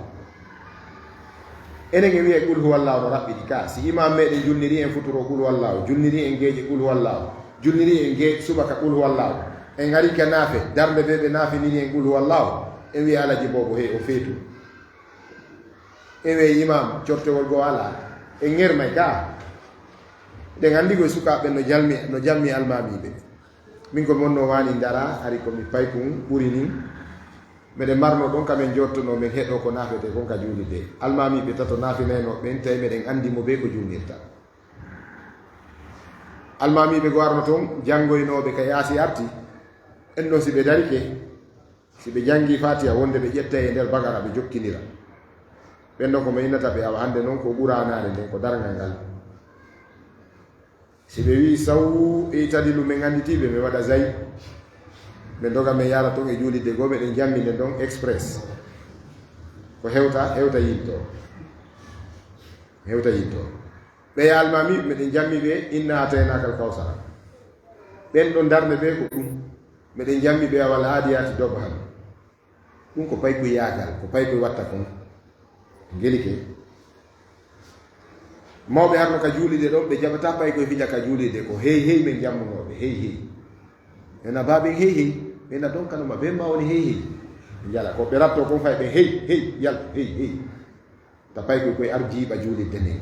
enen e wiye qul huwallahu no raɓɓiɗi ka si imam meɗen julniri en futuro qul huwallahu julniri en geeƴe qul huwallahu julniri en geeƴe subaka qul huwallahu en gari ka naafe darde ɓe ɓe naafiniri en qul huwallahu en wiye alaji bobo he o feetu en wiye imam cortewol goo ala en ŋermay ka ɗen anndi koye sukaɓe no jalmi almamiɓe min ko monno wani dara hari komi pay kum ɓuri nin meɗen marno ɗon kamen jottono min heɗo ko naafete kon ka juulide almamiɓe tato naafinayno ɓen tawi meɗen andimo be ko juulirta almamiɓe go arno toon janngoynoɓe ka yaasi arti en ɗo si ɓe darike si ɓe jangi fatiha wonde ɓe ƴetta e nder bagara ɓe jokkidira ɓen ɗon komo innata ɓe awa hande noon ko ɓuranade nden ko dargal ngal si ɓe wi saw e tadilu min anditiɓe mi waɗa zayi ɓe doga min yara toon e juulidde goo meɗen jamminde ɗon express ko hewta yinto ɓe yalmami meɗen jammi ɓe inna ataynakal kawsara ɓen ɗon darde ɓe ko ɗum meɗen jammi ɓe awal haadiyati doba han ɗum ko pay koye yagal ko pay koye watta kon gelike mawɓe harno ka juulide ɗon ɓe jaɓata pay koye fija ka juulide ko hey min jammunoɓe hey ena baɓen hey ɓena don kanuma ɓe ma woni hey jala ko ɓe ratto kon fay ɓe hey yal hey ta pay koye ar jiiɓa juulidde nden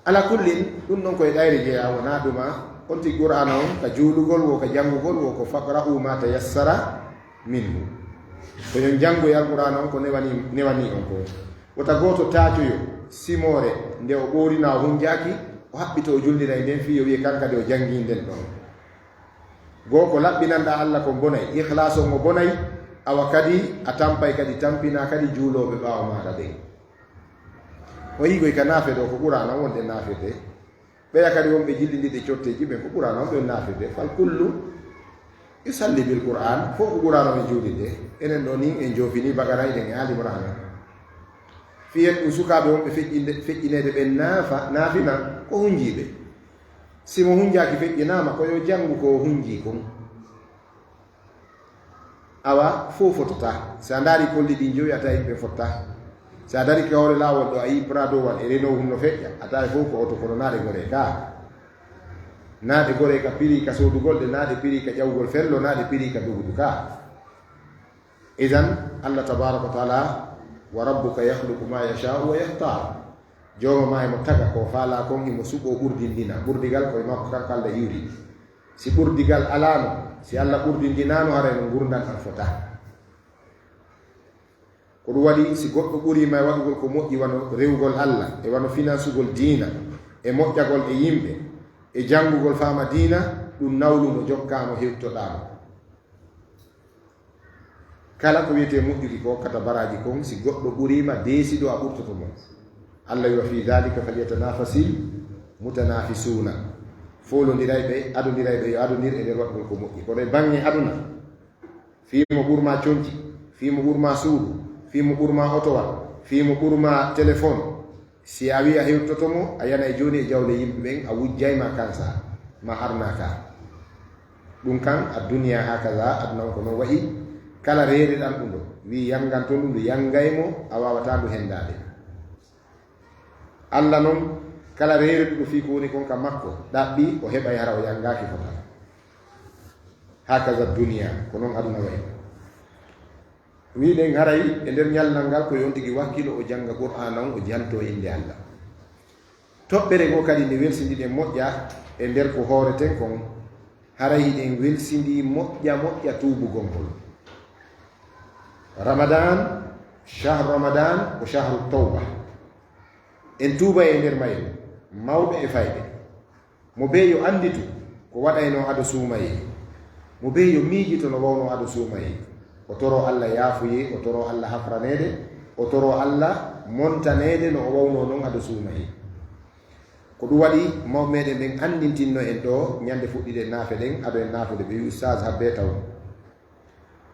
ala kullin ɗum ɗon koye ɗayre jeeya wona ɗuma on tigui qur'ana on ka juulugol wo ka janngugol wo ko faqra'u ma tayassara minhu ko yon janngoy alqur'ana on ko newani on ko wota goto taacoyo simore nde o ɓorina o hunjaki o haɓɓito o jullira e nden fi o wiye kankade o jangi nden ɗon goo ko laɓɓinanɗa Allah ko bonay ihlas on o bonay awa kadi a tampay kadi tampina kadi juuloɓe ɓaawa maɗa ɓen o yigoy ka naafe ɗo ko ɓurana wonde naafede ɓeya kadi wonɓe jillidiɗe cotteji ɓen ko ɓurana on ɓen naafede fal kullu yusalli bil qur'an fof ko ɓurano men juulide enen ɗo ni en jofini bagara eɗen e alimrana fiyen ɗum sukaɓe wonɓe feƴƴinede ɓen naafina ko hunjiɓe simo hunjaki feƴƴinama koyo janngu ko hunji kon awa fof fotota sa daari kolli ɗi joyata yimɓe fotta sa dari ka hoore laawol ɗo a yi prado wal e reno hunno feƴƴa a tawi fof ko oto kono naaɗe gore ka naaɗe gore ka piri ka soodugolɗe naaɗe piri ka ƴawgol fello naaɗe piri ka dugudu ka idan Allah tabaraka wa taala wa rabbuka yahluqu ma yasha'u wa yahtar jooma ma emo taga ko faala kon imo suɓo ɓurdindina ɓurdigal koye makko kanko Allah yuri si ɓurdigal alano si Allah ɓurdindinano harayno gurdal an fota ko ɗum waɗi si goɗɗo ɓurima e waɗugol ko moƴƴi wano rewgol Allah e wano finansugol diina e moƴƴagol e yimɓe e janngugol faama diina ɗum nawlu no jokkamo hewtoɗamo kala ko wiyete moƴƴuki ko kata baraji kon si goɗɗo ɓurima deesiɗo a ɓurtoto mon Allah yo fi dalika falyatanafasi mutanafisuna folodiray ɓe adodiray ɓe yo adodir e nder waɗugol ko moƴƴi kono e bange aduna fimo ɓurma conci fimo ɓurma suudu fimo ɓurma otowal fimo ɓurma téléphone si a wi a hewtotomo a yana e joni e jawle yimɓe ɓen a wujjayma kansa ma arnaka ɗum kan a duniya hakaza aduna on ko noon wayi kala reere ɗan ɗum ɗo wi yangan toon ɗum ndu yangaymo a wawata ndu hendade Allah noon kala reere ɗum ɗo fi ko woni kon ka makko ɗaɓɓi o heɓay hara o yangaki fota hakaza duniya ko noon aduna wayi wiɗen haray e nder ñalnal ngal ko yon tigi wakkilo o janga qur'ana on o janto inde Allah toɓɓere go kadi nde welsindiɗen moƴƴa e nder ko hooreten kon haray hiɗen welsindi moƴƴa tuubugol ngol ramadan shahru ramadan ko shahru tawba en tuuba e nder mayre mawɓe e fayɓe mo be yo anditu ko waɗayno ado suumaye mo be yo miijito no wawno ado suumayi o toro Allah yaafuyi o toro Allah hafranede o toro Allah montanede no o wawno noon ado suumayi ko ɗum waɗi mawmeɗen ɓen andintinno en ɗo ñande fuɗɗiɗe naafe ɗen aɗo en naafude ɓe wi ustage habbe taw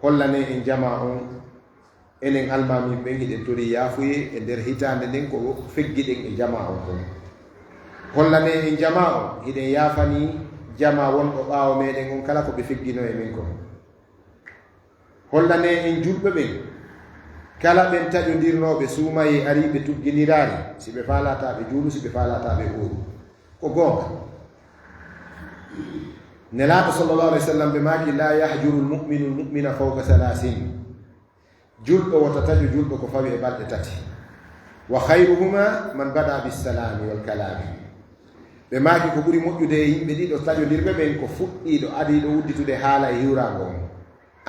hollane en jama on enen almamin ɓen hiɗen tori yaafuye e nder hitande nden ko feggi ɗen e jama on kon hollane en jama on hiɗen yaafani jama wonɗo ɓaawo meɗen on kala ko ɓe feggino e min kon hollane en julɓe ɓen kala ɓen taƴodirnoɓe suumaye ari ɓe tugginirari si ɓe falataɓe juulu si ɓe falataɓe ɓuuru ko goonga nelaɗo sallllahu alih w sallam ɓe maaki la yahjuru lmuminu lmumina fawqa salasin julɗo wota taƴo julɗo ko fawi e balɗe tati wa hayruhuma man bada bisalami walkalami ɓe maaki ko ɓuri moƴƴude e yimɓe ɗiɗo taƴodirɓe ɓen ko fuɗɗiɗo adiɗo wudditude haala e hiwrago on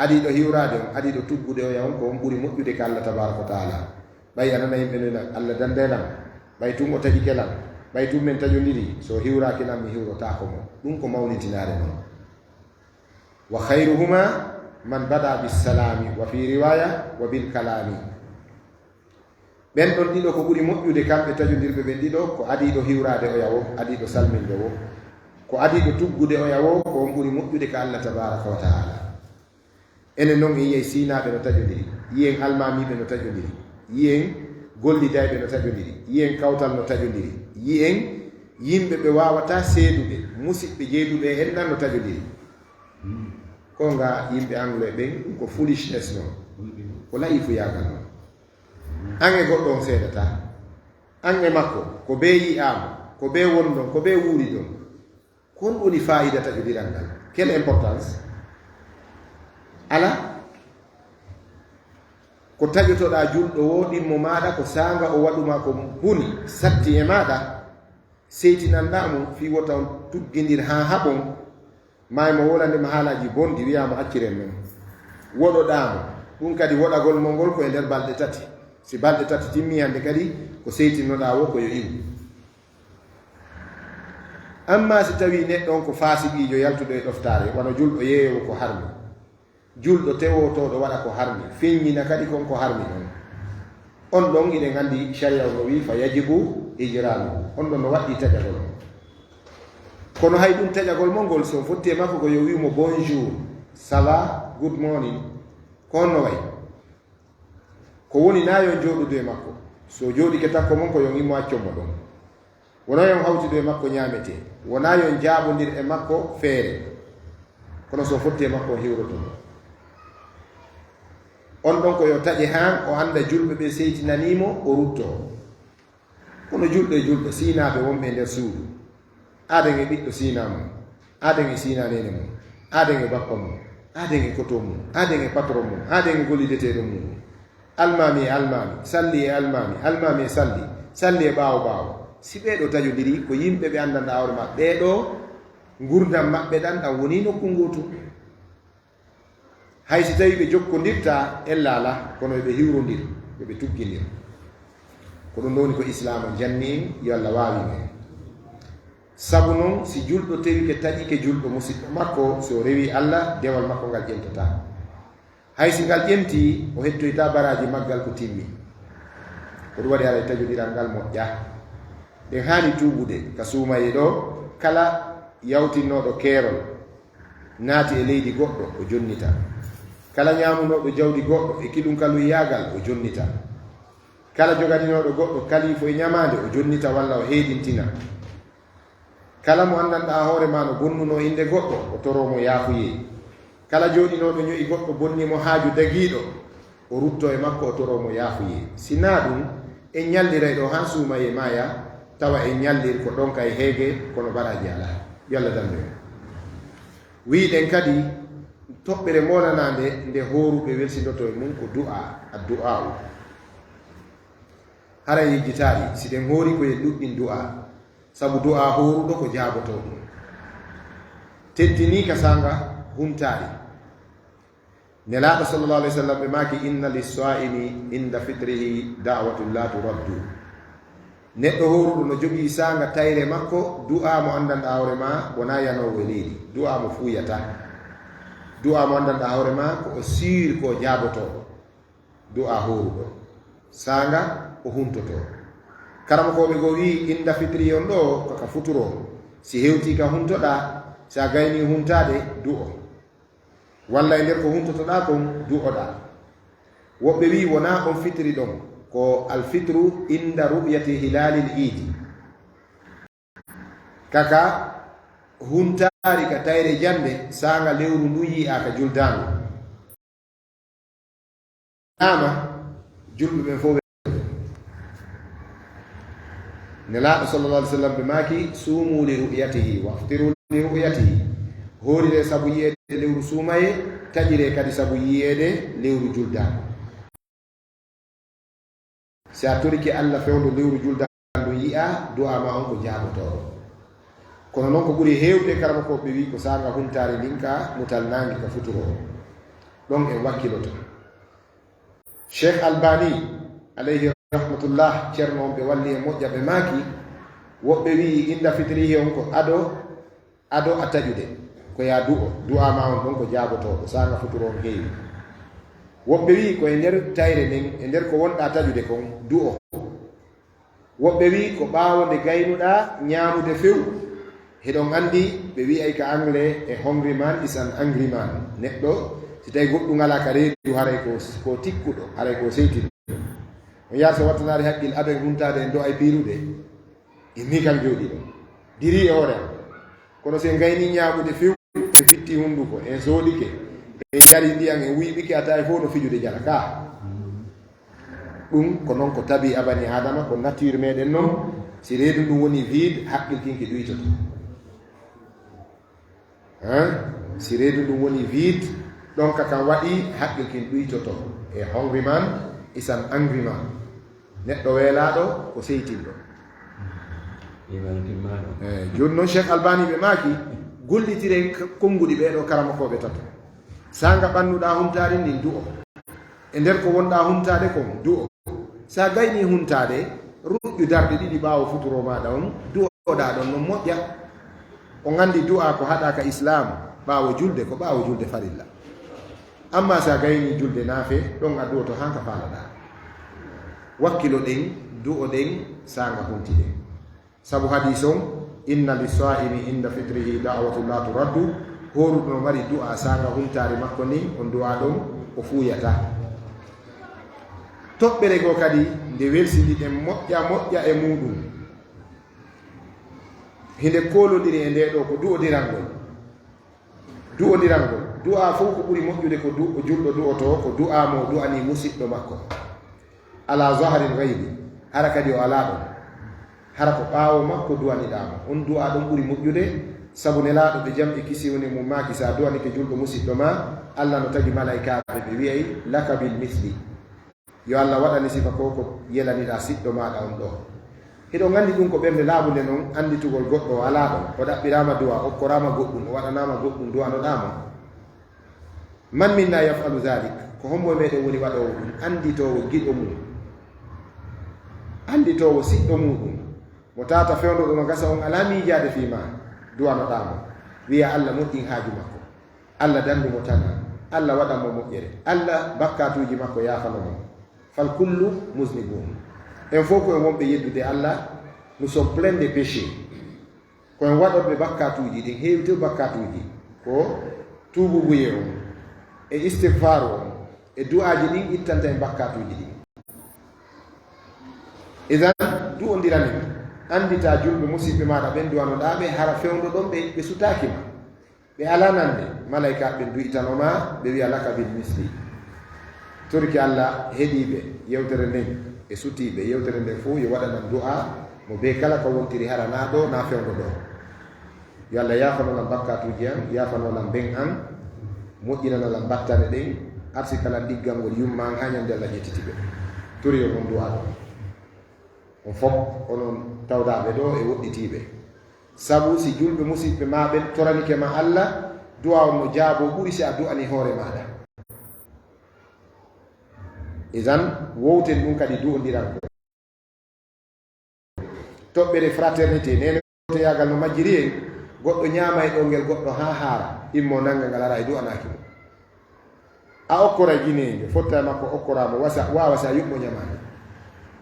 adiɗo hiwrade on adiɗo tuggude o yawon ko on ɓuri moƴƴude ka Allah tabaraka wa taala ɓay anana yimɓe noyna Allah dandenam ɓay tun o taƴi kelam ɓay tun men taƴodiri so hiwraki nam mi hiwrotako mo ɗum ko mawnitinare noon wa hayruhuma man bada bisalami wa fi riwaya wa bilkalami ɓen ɗon ɗiɗo ko ɓuri moƴƴude kamɓe taƴodirɓe ɓen ɗiɗo ko adiɗo hiwrade o yawo adiɗo salminde wo ko adiɗo tuggude o yawo ko on ɓuri moƴƴude ka Allah tabaraka wa taala enen noon en yiyey sinaɓe no taƴodiri yiyen almamiɓe no taƴodiri yiyen gollidayɓe no taƴodiri yiyen kawtal no taƴodiri yiyen yimɓe ɓe wawata seeduɓe musidɓe jeyduɓe en nan no taƴodiri ko nga yimɓe anglais ɓen ɗum ko foolishness noon ko layifu yagal noon an e goɗɗo on seedata an e makko ko be yiyama ko be woni ɗon ko be wuuri ɗon kon woni fayida taƴodiral ngal quelle importance ala ko taƴotoɗa julɗo woɗinmo maɗa ko sanga o waɗuma ko huni satti e maɗa seytinanɗamo fi wota on tuggidir ha haɓon maymo wolandema haalaji bondi wiyama acciren men woɗoɗamo ɗum kadi woɗagol mo ngol ko e nder balɗe tati si balɗe tati timmi hande kadi ko seytinnoɗa wo ko yo iwu amma si tawi neɗɗo on ko fasiqijo yaltuɗo e ɗoftare wano julɗo yeeyowo ko harmi julɗo tewotoɗo waɗa ko harmi feññina kadi kon ko harmi ɗon on ɗon iɗen andi sharia no wi fa yajibu ijramu on ɗon no waɗɗi taƴagol on kono hay ɗum taƴagol mo ngol so fotti e makko ko yo wimo bonjour ça va good morning ko on no way ko woni nayo jooɗude e makko so jooɗike takko mon ko yon immo accommo ɗon wona yon hawtido e makko ñaamete wona yon jaaɓodir e makko feere kono so fotti e makko hiwrotomo on ɗon ko yo taƴe han o anda julɓe ɓe seytinanimo o rutto kono julɗo e julɗo sinaɓe wonɓe e nder suudu aden e ɓiɗɗo sina mum aden e sina nene mum aden e bappa mum aden e koto mum aden e patron mum aden e gollideteɗo mum almami e almami salli e almami almami e salli e ɓaawo ɓaawo si ɓeɗo taƴodiri ko yimɓe ɓe andanda awre maɓɓe ɓeɗo gurdam maɓɓe ɗan ɗan woni nokku ngotu hay si tawi ɓe jokkodirta ellala kono ɓe hiwrodir ɓe tuggidir ko ɗum woni ko islam janni yo Allah wawi men sabu noon si julɗo tewike taƴike julɗo musidɗo makko so rewi Allah dewal makko ngal ƴentata hay si ngal ƴenti o hettoyta baraji maggal ko timmi ko ɗum waɗi ala taƴodiral ngal moƴƴa ɗen hani tuɓude ka suumaye ɗo kala yawtinnoɗo keerol naati e leydi goɗɗo o jonnita kala ñamunoɗo jawdi goɗɗo e kiɗum kalu yagal o jonnita kala joganinoɗo goɗɗo kalifo e ñamade o jonnita walla o heedintina kala mo andanɗa hoore ma no bonnuno inde goɗɗo o toromo yaafuye kala jooɗinoɗo ño'i goɗɗo bonnimo haaju dagiiɗo o rutto e makko o toromo yaafuye sina ɗum en ñalliray ɗo han suumaye maya tawa en ñallir ko ɗonka e heege kono baraji ala yo Allah dande wiiɗen kadi toɓɓere monanande nde horuɓe welsindoto e mum ko du'a addu'a u hara yejjitaari siɗen hoori koye ɗuɗɗin du'a sabu du'a horuɗo ko jaaboto ɗum teddini ka sanga humtaari nelaɗo sallallahu alaihi wasallam ɓe maaki inna lis-sa'imi inda fitrihi da'watun la turaddu neɗɗo horuɗo no jogii sanga tayre makko du'a mo andanɗa hoore ma wona yanowo leydi du'a mo fuuyata du'a mo andanɗa hoore ma ko o siiri ko jaabotoɗo du'a horuɗo sanga o huntoto karama koɓe go wi inda fitri on ɗo kaka futuro si hewti ka huntoɗa sa gayni huntade du'o walla e nder ko huntotoɗa kon du'oɗa woɓɓe wi wona on fitri ɗon ko alfitru inda ru'yati hilalil idi kaka huntari ka tayre jande sanga lewru ndu yi'a ka juldandu ama julɓe ɓen fof nelaɗo sallallah alih w sallam ɓe maki suumu li ru'yatihi waftiru li ru'yatihi horire sabu yiyede lewru suumaye taƴire kadi sabu yiyede lewru juldandu si a toriki allah fewdo lewru juldandu yi'a du'a ma on ko jaabotoɗo kono noon ko ɓuri heewde karama ko ɓe wi ko sanga huntari linka mutal nangi ka futuro ɗon en wakkiloto cheikh albani alayhi rahmatullah ceerno on ɓe walli e moƴƴa ɓe maaki woɓɓe wi inda fitrihi on ko ado a taƴude ko ya du'a ma on ɗon ko jaabotoɗo sanga futuro on heewi woɓɓe wi ko e nder tayre nden e nder ko wonɗa taƴude kon du'o woɓɓe wi ko ɓaawo nde gaynuɗa ñaamude few heɗon andi ɓe wi'ay ka anglais e hungry man is an angry man neɗɗo si tawi goɗɗum ngala ka reedu haray ko tikkuɗo haray ko seytiɗo on yaha so wattanade haqqil aɗo e huntade en do ay piirude inni kam jooɗi ɗo diri e hoore am kono sen gayni ñaaɓude few en fitti hunduko en sooɗike en jari ndiyam en wiɓike a tawi fof no fijude jala ka ɗum ko noon ko tabi abani adama ko nature meɗen noon si reedu ɗum woni vide haqqil kinki ɗuytoto si reedu ɗum woni vide ɗon ka kam waɗi haqqil kin ɗuytoto e hungry man is an angry man neɗɗo weelaɗo ko seytinɗo joni noon cheikh albani ɓe maaki gollitire konnguɗi ɓeɗo karama koɓe tato sanga ɓannuɗa huntade ndin du'o e nder ko wonɗa huntade kon du'o sa gayni huntade ruƴƴu darɗe ɗiɗi ɓaawo futuro maɗa on du'oɗa ɗon non moƴƴa o gandi du'a ko haɗaka islam ɓaawo julde ko ɓaawo julde farilla amma sa gayni julde naafe ɗon a du'oto hanka faalaɗa wakkilo ɗen du'o ɗen sanga hunti ɗen sabu hadis on inna lissaimi inda fitrihi da'watu la turaddu horuɗo no mari du'a sanga huntari makko ni on du'a ɗon o fuuyata toɓɓere goo kadi nde welsiɗi ɗen moƴƴa e muɗum hinde kolodiri e nde ɗo ko du'odirangol du'a fof ko ɓuri moƴƴude ko julɗo du'oto ko du'a mo du'ani musidɗo makko ala zahril ghaybi hara kadi o ala ɗon hara ko ɓaawo makko du'aniɗamo on du'a ɗon ɓuri moƴƴude sabu nelaɗo ɓe jamɗi kisi woni mum maki sa du'anike julɗo musidɗo ma allah no tagi malaikaɓe ɓe wiyay laka bil misli yo allah waɗani sifa ko ko yelaniɗa siɗɗo maɗa on ɗo heɗo gandi ɗum ko ɓernde laaɓude noon anditugol goɗɗo o ala ɗon o ɗaɓɓirama du'a okkorama goɗɗum o waɗanama goɗɗum du'anoɗama man minna yafalu dhalik ko hombo meɗen woni waɗowo ɗum anditowo giɗo mum anditowo siɗɗo muɗum mo tata fewdoɗo no gasa on ala miijade fima du'anoɗamo wiya allah moƴƴin haaju makko allah dandumo tana allah waɗanmo moƴƴere allah bakkatuji makko yafanomo fal kullu musnibun en fof ko en wonɓe yeddude allah nous sommes plein de péché ko en waɗoɓe bakkatuji ɗin heewito bakkatuji ko tuububuye on e istigfar on e du'aji ɗin ittanta en bakkatuji ɗin idan du'odiranen andita julɓe musidɓe maɗa ɓen du'anoɗaɓe hara fewdo ɗon ɓe sutakima ɓe ala nande malaika ɓe du'itanoma ɓe wiya laka bil misli torki allah heeɗiɓe yewtere nden e sutiɓe yewtere nden fof yo waɗanan du'a mo be kala ko wontiri hara na ɗo na fewdo ɗo yo allah yafanolam bakkatuji an yafanolam ben an moƴƴinanalam battane ɗen arsi kala ɗiggal ngol yumma an ha ñande allah ƴettitiɓe tori on du'a ɗo on fof onon tawdaɓe ɗo e woɗɗitiɓe sabu si julɓe musidɓe maɓe toranike ma allah du'a on no jaabo ɓuri si a du'ani hoore maɗa idan wowten ɗum kadi du'odiran ko toɓɓere fraternité nene yagal no majjiri en goɗɗo ñaama e ɗo ngel goɗɗo ha haara immo nanga ngal ara e du'anaki mo a okkora gineje fotta makko okkorama wawa sa yuɓɓo ñamande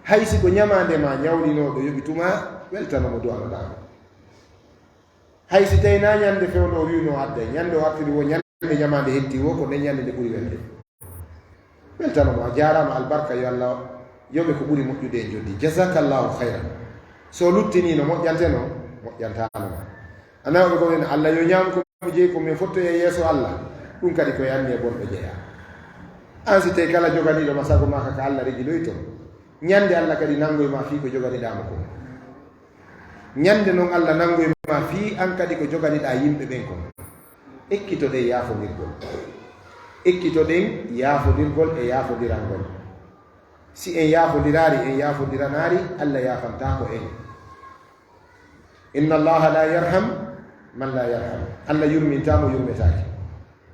hay si ko ñamande ma ñawlinoɗo yoɓi tuma weltanomo duwanoɗama hay si tawi na ñande fewno wino adda ñande o artiri wo ñande ñamande hetti wo ko nden ñande nde ɓuuri welde weltanomo a jarama albarka yo allah yoɓe ko ɓuuri moƴƴude e joddi jasakallahu hayran so luttinino moƴƴanteno moƴƴantanoma anawoɓe komen allah yo ñam komi jeeyi komin fotto e yeeso allah ɗum kadi koye anni e bonɗo jeeya an si tawi kala joganiɗo ma sago maka ka allah regiloy to ñande allah kadi nangoye ma fii ko joganiɗama ko ñande noon allah nangoye ma fii an kadi ko joganiɗa yimɓe ɓen kon ekkitoɗen yaafodirgol ekkitoɗen yaafodirgol e yaafodirangol si en yaafodirari en yaafodiranaari allah yaafantako en inna allaha la yarham man la yarham allah yurmintamo yurmetaki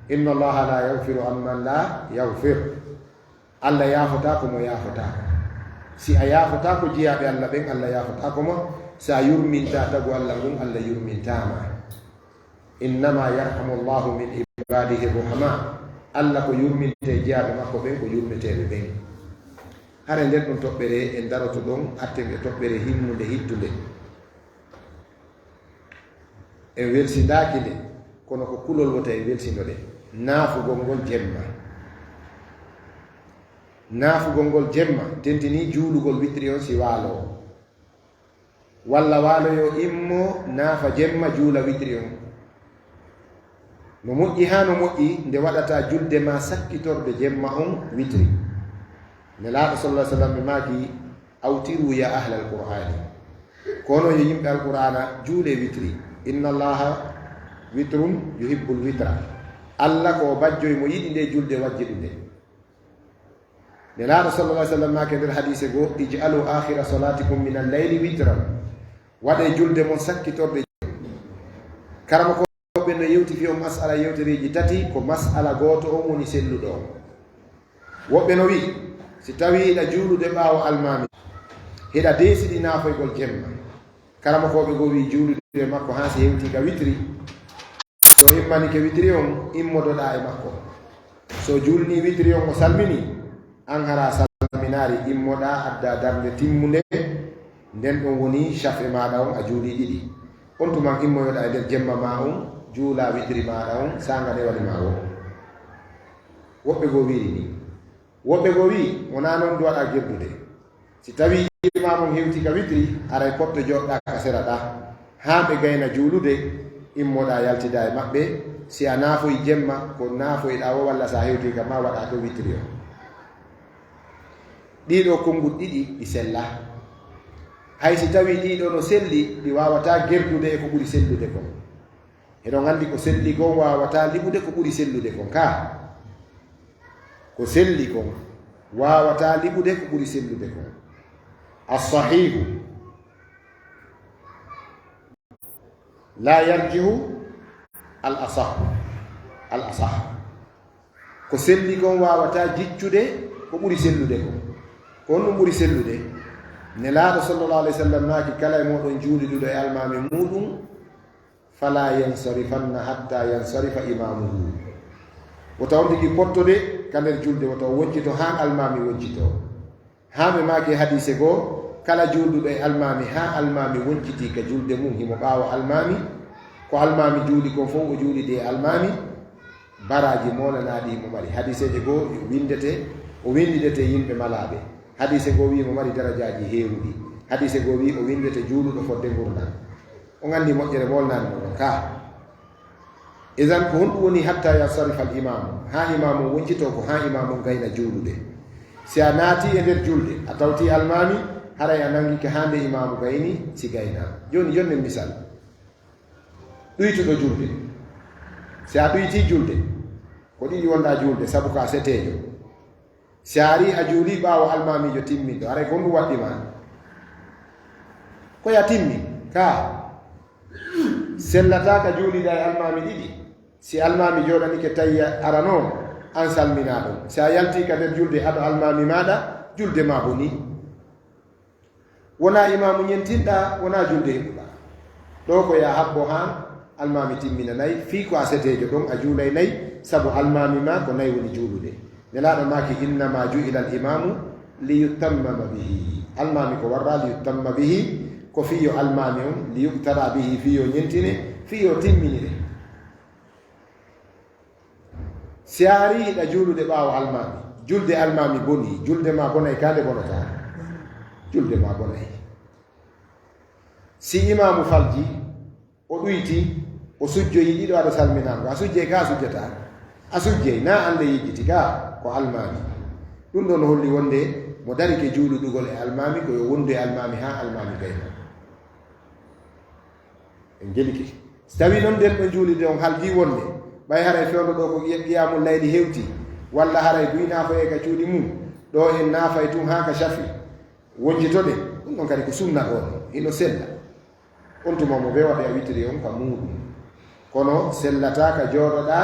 inna allaha la yagfiru amman la yagfir allah yaafotako mo yaafotako si a yaafotako jiyaɓe allah ɓen allah yaafotako mo sa yurminta tagu allah ngun allah yurmintama innama yarhamu llahu min ibadihi ruhama allah ko yurminte jiyaɓe makko ɓen ko yurmeteɓe ɓen hare nden ɗum toɓɓere en daroto ɗon atten e toɓɓere himmude hittude en welsindaki nde kono ko kulol wota e welsinode naafugol ngol jemma naafugol ngol jemma tentini juulugol witri on si waalo walla waaloyo immo naafa jemma juula witri on no moƴƴi ha no moƴƴi nde waɗata julde ma sakkitorde jemma on witri nelaaɗo sallah sallam ɓe maaki awtiru ya ahla alqur'ani kono yo yimɓe alqur'ana juule witri inna allaha witrun yuhibbul witra allah ko bajjoy mo yiɗi nde julde wajjiɗu nde nelaaɗo sallah sallam maake nder hadise goo ij'alu akhira salatikum min alleyli witran waɗe julde mon sakkitorde karama ko ɓe no yewti fi o masala yewtereji tati ko masala gooto on woni selluɗo on woɓɓe no wi si tawi hiɗa juulude ɓaawo almami hiɗa deesiɗi naafoygol jemma karama koɓe goo wi juulude makko ha si hewti ka witri so immani ke witri on immodoɗa e makko so julni witri on o salmini an hara salminari immoɗa adda darde timmude nden ɗon woni chafe maɗa on a juuli ɗiɗi on tuman immoyoɗa e nder jemma ma on juula witri maɗa on sanga nde waɗima o woɓɓe goo wiri ni woɓɓe goo wi wona noon duwaɗa gerdude si tawi imamum hewti ka witri aray poɗɗo joɗɗa ka sera ɗa ha ɓe gayna juulude immoɗa yaltida e maɓɓe si a naafoy jemma ko naafoyɗa o walla sa hewti ka ma waɗa to witri o ɗiɗo konngol ɗiɗi ɗi sella hay si tawi ɗiɗo no selli ɗi wawata gerdude e ko ɓuri sellude kon eɗon andi ko selli kon wawata liɓude ko ɓuri sellude kon ka ko selli kon wawata liɓude ko ɓuri sellude kon assahihu la yarjihu al asah ko selli kon wawata jiccude ko ɓuri sellude kon ko on ɗum ɓuri sellude nelaaɗo sallallahu alayhi wa sallam naaki kala e moɗon juuliɗuɗo e almami muɗum fala yansarifanna hatta yansarifa imamuhu woto on tigi pottode ka nder julde woto woccito ha almami woccito ha ɓe maaki hadise goo kala juulɗuɗo e almami ha almami wonciti ka julde mum himo ɓaawa almami ko almami juuli kon fof o juulide e almami baraji molanaɗi mo mari hadiseje goo windete o windidete yimɓe malaɓe hadise goo wi mo mari darajaji heewuɗi hadise goo wi o windete juuluɗo fodde gurdam o gandi moƴƴere molnani ɗon ka isan ko honɗum woni hatta yansarifa al imamu ha imamu woncito ko ha imamu gayna juulude si a naati e nder julde a tawti almami haray a nangike hande imamu gayni si gayna joni jonnen misal ɗuytuɗo julde si a ɗuyti julde ko ɗiɗi wonɗa julde sabu ko a setejo si a ari a juuli ɓaawo almamijo timminɗo aray ko ɗum waɗɗima koya timmi ka sellata ka juulida e almami ɗiɗi si almami joɗanike tawi ara noon an salmina ɗum si a yalti ka nder julde aɗo almami maɗa julde ma boni wona imamu ñentinɗa wona julde heɓuɗa ɗo ko ya habbo ha almami timmina nayi fi ko a setejo ɗon a juulay nayi sabu almami ma ko nayi woni juulude nelaɗo maki innama ju'ila al imamu liyutammama bihi almami ko warra liyutamma bihi ko fiyo almami on liyuktara bihi fiyo ñentine fiyo timminire si a ari hiɗa juulude ɓaawo almami julde almami boni julde ma bonay kande bonata julde ma bonay si imamu falji o ɗuyti o sujjoyi ɗiɗo aɗa salminago a sujjey ka a sujjata a sujjey na ande yejjiti ka ko almami ɗum ɗon holli wonde mo darike juuluɗugol e almami koyo wondu e almami ha almami gayna en jeliki so tawi noon nden ɓe juulide on haldi wonde ɓay haray fewndo ɗo ko qiyamul layli hewti walla haray duy naafoye ka cuuɗi mum ɗo en naafay tun ha ka shafi wonjitoɗe ɗum ɗon kadi ko sunna on ino sella on tuma mo ɓe waɗa a witiri on ka muɗum kono sellata ka jooɗoɗa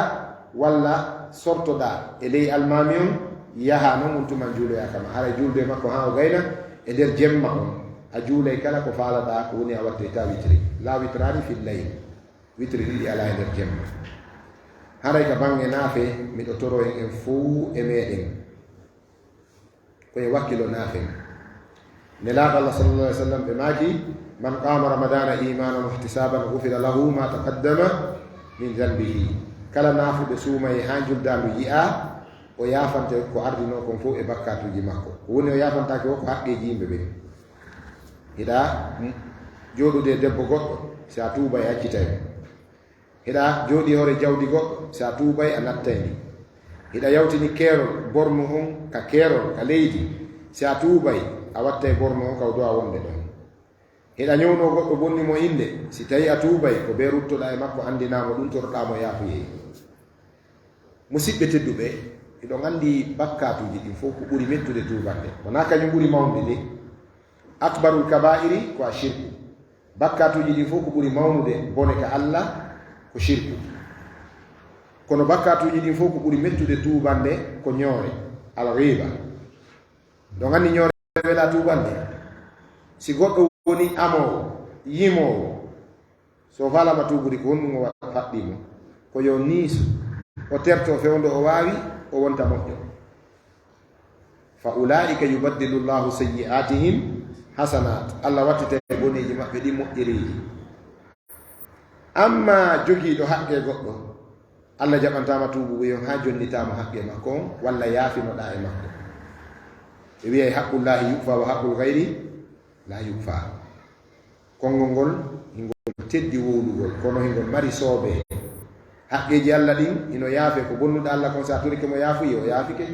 walla sortoɗa e ley almami on yaha noon on tuman juuloya kama haray julde makko ha o gayna e nder jemma on a juulay kala ko faalaɗa ko woni a watte ta witiri la witrani fil layl witiri ɗiɗi ala e nder jemma haray ka bange naafe miɗo toro en fuu e meɗen koye wakkilo naafe nelaaɗo allah sallallahu alaihi wasallam ɓe maaki man qama ramadana imanan wa ihtisaban ghufira lahu ma taqaddama min dhanbihi kala naafuɓe suumaye ha juldandu yi'a o yafante ko ardino kon fof e bakkatuji makko ko woni o yafantake o ko haqqeji yimɓe ɓe hiɗa jooɗude debbo goɗɗo si a tuuba e accitay hiɗa jooɗi hoore jawdi goɗɗo si a tuubay a nattayni hiɗa yawtini keerol borno on ka keerol ka leydi si a tuubay a wattay borno on kaw dowa wonde ɗon hiɗa ñowno goɗɗo bonnimo inde si tawi a tuubay ko ɓe ruttoɗa e makko andinamo ɗum toroɗamo yaafuye musidɓe tedduɓe iɗon andi bakkatuji ɗin fof ko ɓuri mettude tuubande wona kañum ɓuri mawde de akbarul kaba'iri ko a shirku bakkatuji ɗin fof ko ɓuri mawnude bone ka allah ko shirku kono bakkatuji ɗin fof ko ɓuri mettude tuubande ko ñoore alghiba ɗon andi ñoore wela tuubande si goɗɗo woni amowo yimowo so falama tuubude ko honɗum o faɗɗimo ko yo niisu o terto fewndo o waawi o wonta moƴƴo fa ulaika yubaddilu llahu sayyi'atihim hasanat allah wattite boneji maɓɓe ɗi moƴƴereji amma jogiiɗo haqqe goɗɗo allah jaɓantama tuubu yon ha jonnitama haqqe makko on walla yaafinoɗa e makko ɓe wiyay haqqullahi yukfa wa haqqul gayri la yukfa konngol ngol hingol teddi wowlugol kono hingol mari soobe haqqeji allah ɗin ino yaafe ko bonnuɗo allah kon sa turike mo yaafuyi o yaafike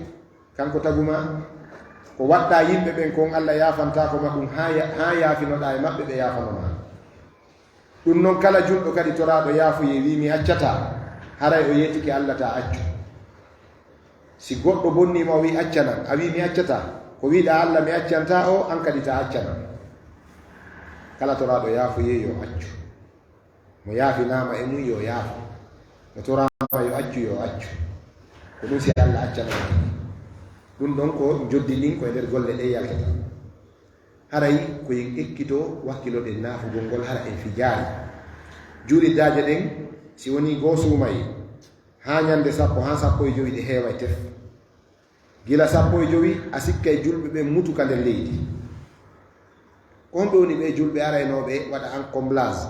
kanko taguma ko waɗɗa yimɓe ɓen kon allah yafanta ko ma ɗum ha yaafinoɗa e maɓɓe ɓe yafanoma ɗum noon kala julɗo kadi toraɗo yaafuye wi mi accata haray o yettike allah ta accu si goɗɗo bonnima o wi accanan a wi mi accata ko wiɗa allah mi accanta o an kadi ta accanan kala toraɗo yaafuye yo accu mo yaafinama e mum yo yaafu mo torama yo accu yo accu ko ɗum si allah accanama ɗum ɗon ko joddinin koye nder golle ɗe yaltata haray koyen ekkito wakkiloɗen naafugol ngol hara en fijaari juuɗiddaje ɗen si woni goo suumayi ha ñande sappo ha sappo e jowi ɗe heeway tef gila sappo e jowi a sikkay julɓe ɓen mutuka nder leydi on ɗo woni ɓe julɓe araynoɓe waɗa encomblage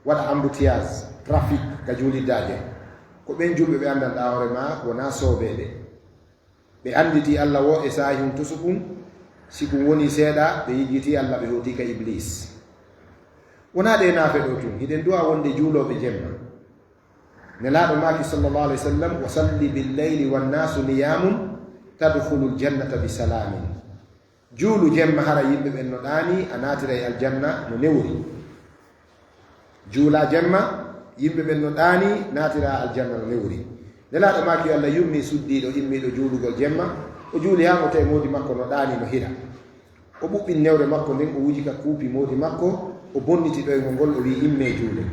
waɗa embouteillage trafic ka juuliddaje ko ɓen julɓe ɓe andanɗa hoore ma wona soobeɓe ɓe anditi allah wo e saahi hum tusu ɗum si ɗum woni seeɗa ɓe yijiti allah ɓe hoti ka iblis wona ɗe naafe ɗo tun hiɗen duwa wonde juuloɓe jemma nelaɗo maki sallallahu alaihi wasallam wa salli billayli wannasu niyamun tadkhulu ljannata bisalamin juulu jemma hara yimɓe ɓen no ɗaani a naatira e aljanna no newri juula jemma yimɓe ɓen no ɗaani naatira aljanna no newri nelaɗo maki allah yurni suddiɗo immiɗo juulugol jemma o juuli ha mo tawi moodi makko no ɗaani no hira o ɓuɓɓin newre makko nden o wuji ka kuupi moodi makko o bonniti ɗoygol ngol o wi imme juude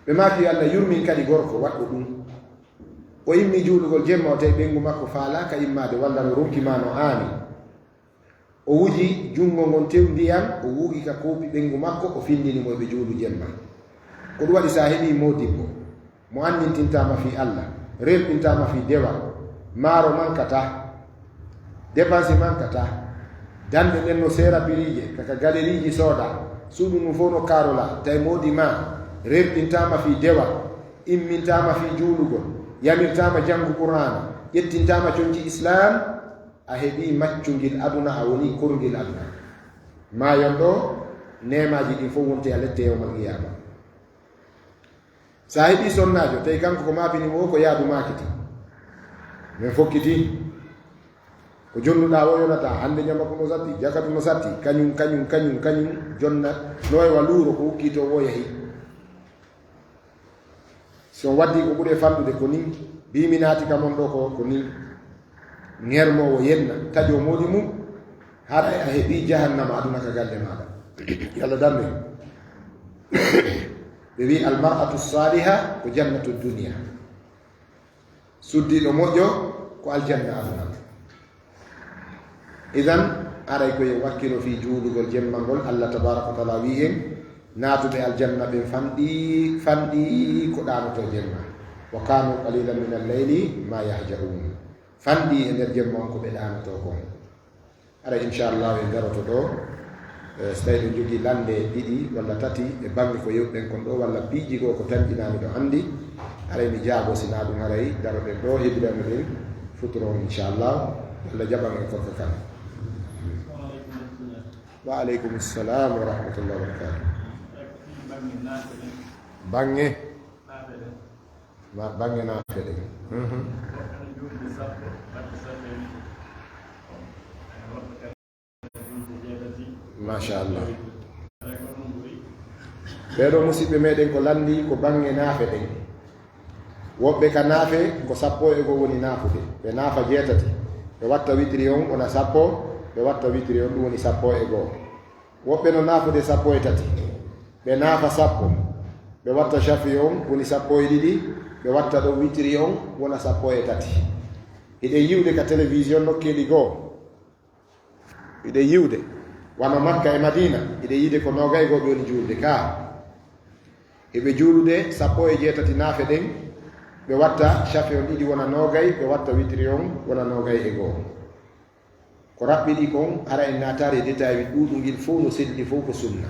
ɓe maki allah yurmin kadi gorko waɗɗo ɗum o immi juulugol jemma o tawi ɓengu makko faalaka immade walla no runkima no aani o wuji jungo ngon tew ndiyam o wuugi ka kuupi ɓengu makko o findinimo ɓe juulu jemma ko ɗum waɗi sa heɓi modibbo mo andintintama fi Allah relɓintama fi dewal maaro mankata dépense mankata dande ɗen no seera birije kaka galeriji sooda suudu num fof no karola tawi modi ma relɓintama fi dewal immintama fi juulugol yamirtama janngu qur'ana ƴettintama coñci islam a heɓi maccugil aduna a woni korgil aduna mayon ɗo nemaji ɗin fof wonte a lette yewmal qiyama sa heɓi sonnajo tawi kanko ko mabinimo o ko yaadu makiti min fokkiti ko jonnuɗa o yonata hande ñamako no satti jakatu no satti kañum jonna noyewa luuro ko hukkito o yahi so waddi ko ɓuuri fanɗude ko nin biminati kamon ɗo ko nin ŋermowo yenna taƴo moɗi mum haɗa a heɓi jahannama aduna ka galle maɗa yalla dambe ɓe wi almar'atu saliha ko jannatu dunia suddiɗo moƴƴo ko aljanna aduna idan aray koye wakkilo fi juulugol jemmal ngol Allah tabaraka wa taala wi en naatuɓe aljanna ɓen fanɗi ko ɗanoto jemma wa kanu qalilan min alleyli ma yahjaun fanɗi e nder jemma on ko ɓe ɗanoto kon ara inchallah en garoto ɗo so tawi ɗo jogii lande ɗiɗi walla tati e bange ko yewɗen kon ɗo walla piiji goo ko tanƴinami ɗo anndi aray mi jaabo sina ɗum haray daroɗen ɗo heɓirano ɗen futuro inchallah walla jaɓan en korko kan wa aleykum salam wa rahmatullah wa barakatu bange naafe ɗen machallah ɓeɗo musidɓe meɗen ko landi ko bange naafe ɗen woɓɓe ka naafe ko 1 woni naafude ɓe naafa 7 ɓe watta witri on wona 10 ɓe watta witri on ɗum woni 1 woɓɓe no naafude 13 ɓe naafa 10 ɓe watta shafi on woni 12 ɓe watta ɗo witri on wona 13 hiɗe yiwde ka télévision nokkeeli goo hiɗe yiwde wano Makka e Madina hiɗe yiide ko 20 ɓe woni juulde ka eɓe juulude 17 naafe ɗen ɓe watta shafi on 2 wona 20 ɓe watta witri on wona 21 ko raɓɓiɗi kon ara en naatari e détail wi ɗuɗugil fof no selli fof ko sunna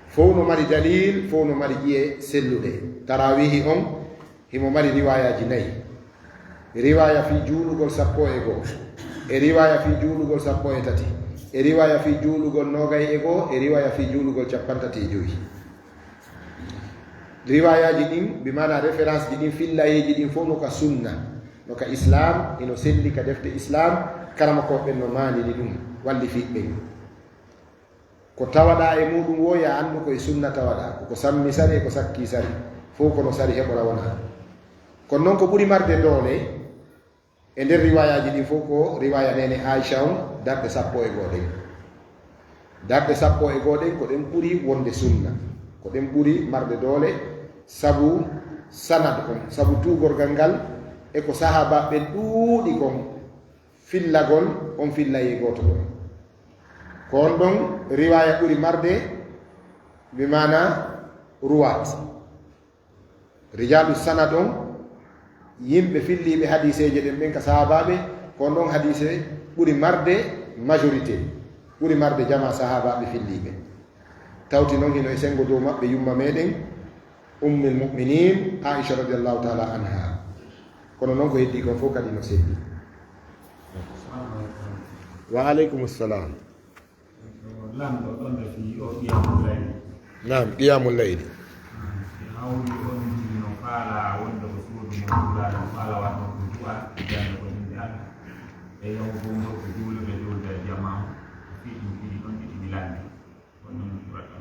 fof no mari dalil fof no mari ƴiye selluɗe tarawihi on himo mari riwayaji 4 riwaya fi juulugol 11 e riwaya fi juulugol 13 e riwaya fi juulugol 21 e riwaya fi juulugol 35 riwayaji ɗin bimana référence ji ɗin fillayeji ɗin fof no ka sunna no ka islam ino selli ka defte islam karama koɓen no mandini ɗum walli fiɓɓen ko tawaɗa e muɗum wo ya andu koye sunna tawaɗa koko sammi sari e ko sakki sari fof kono sari heɓora wona kono noon ko ɓuri marde doole e nder riwayaji ɗin fof ko riwaya nene Aisha on darɗe 11 ɗen darɗe 11 ɗen ko ɗen ɓuri wonde sunna ko ɗen ɓuri marde doole sabu sanad on sabu tugorgal ngal e ko sahaba ɓen ɗuuɗi kon fillagol on fillaye goto ɗon ko on ɗon riwaya ɓuri marde bimana ruwat rijalu sanad on yimɓe filliɓe hadiseje ɗen ɓen ka sahabaɓe ko on ɗon hadise ɓuri marde majorité ɓuri marde jama sahabaɓe filliɓe tawti noon hino e sengo dow maɓɓe yumma meɗen ummul muminin Aisha radiallahu taala anha kono noon ko heddi kon fof kadi no seddi wa aleykum salam lamɗo ɗon ɓe fi o qiyamul layli nam qiyamul layli hawri on no faala wonde ko suudu mo duulaɗo faala watno ko du'a jande ko yimɓe Allah e yow fof mo ko juuluɓe julde jama fiɗum fiɗi ɗon ɗiɗi landi ko noon waɗa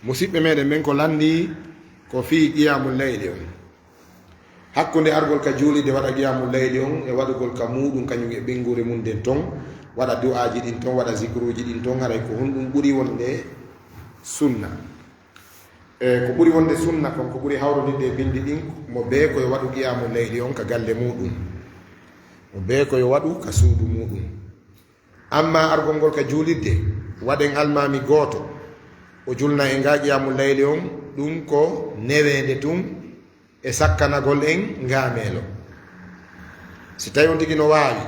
musidɓe meɗen men ko landi ko fi qiyamul layli on hakkunde argol ka juulide waɗa qiyamul layli on e waɗugol ka muɗum kañum e ɓengure mum den ton waɗa du'aji ɗin ton waɗa zicruji ɗin ton haray ko honɗum ɓuri wonde sunna e ko ɓuri wonde sunna kon ko ɓuri hawrodinde e bindi ɗin mo be koye waɗu qiyamul layli on ka galle muɗum mo be koye waɗu ka suudu muɗum amma argol ngol ka juulidde waɗen almami gooto o julna e nga qiyamul layli on ɗum ko newede tun e sakkanagol en ngamelo si tawi on tigi no waawi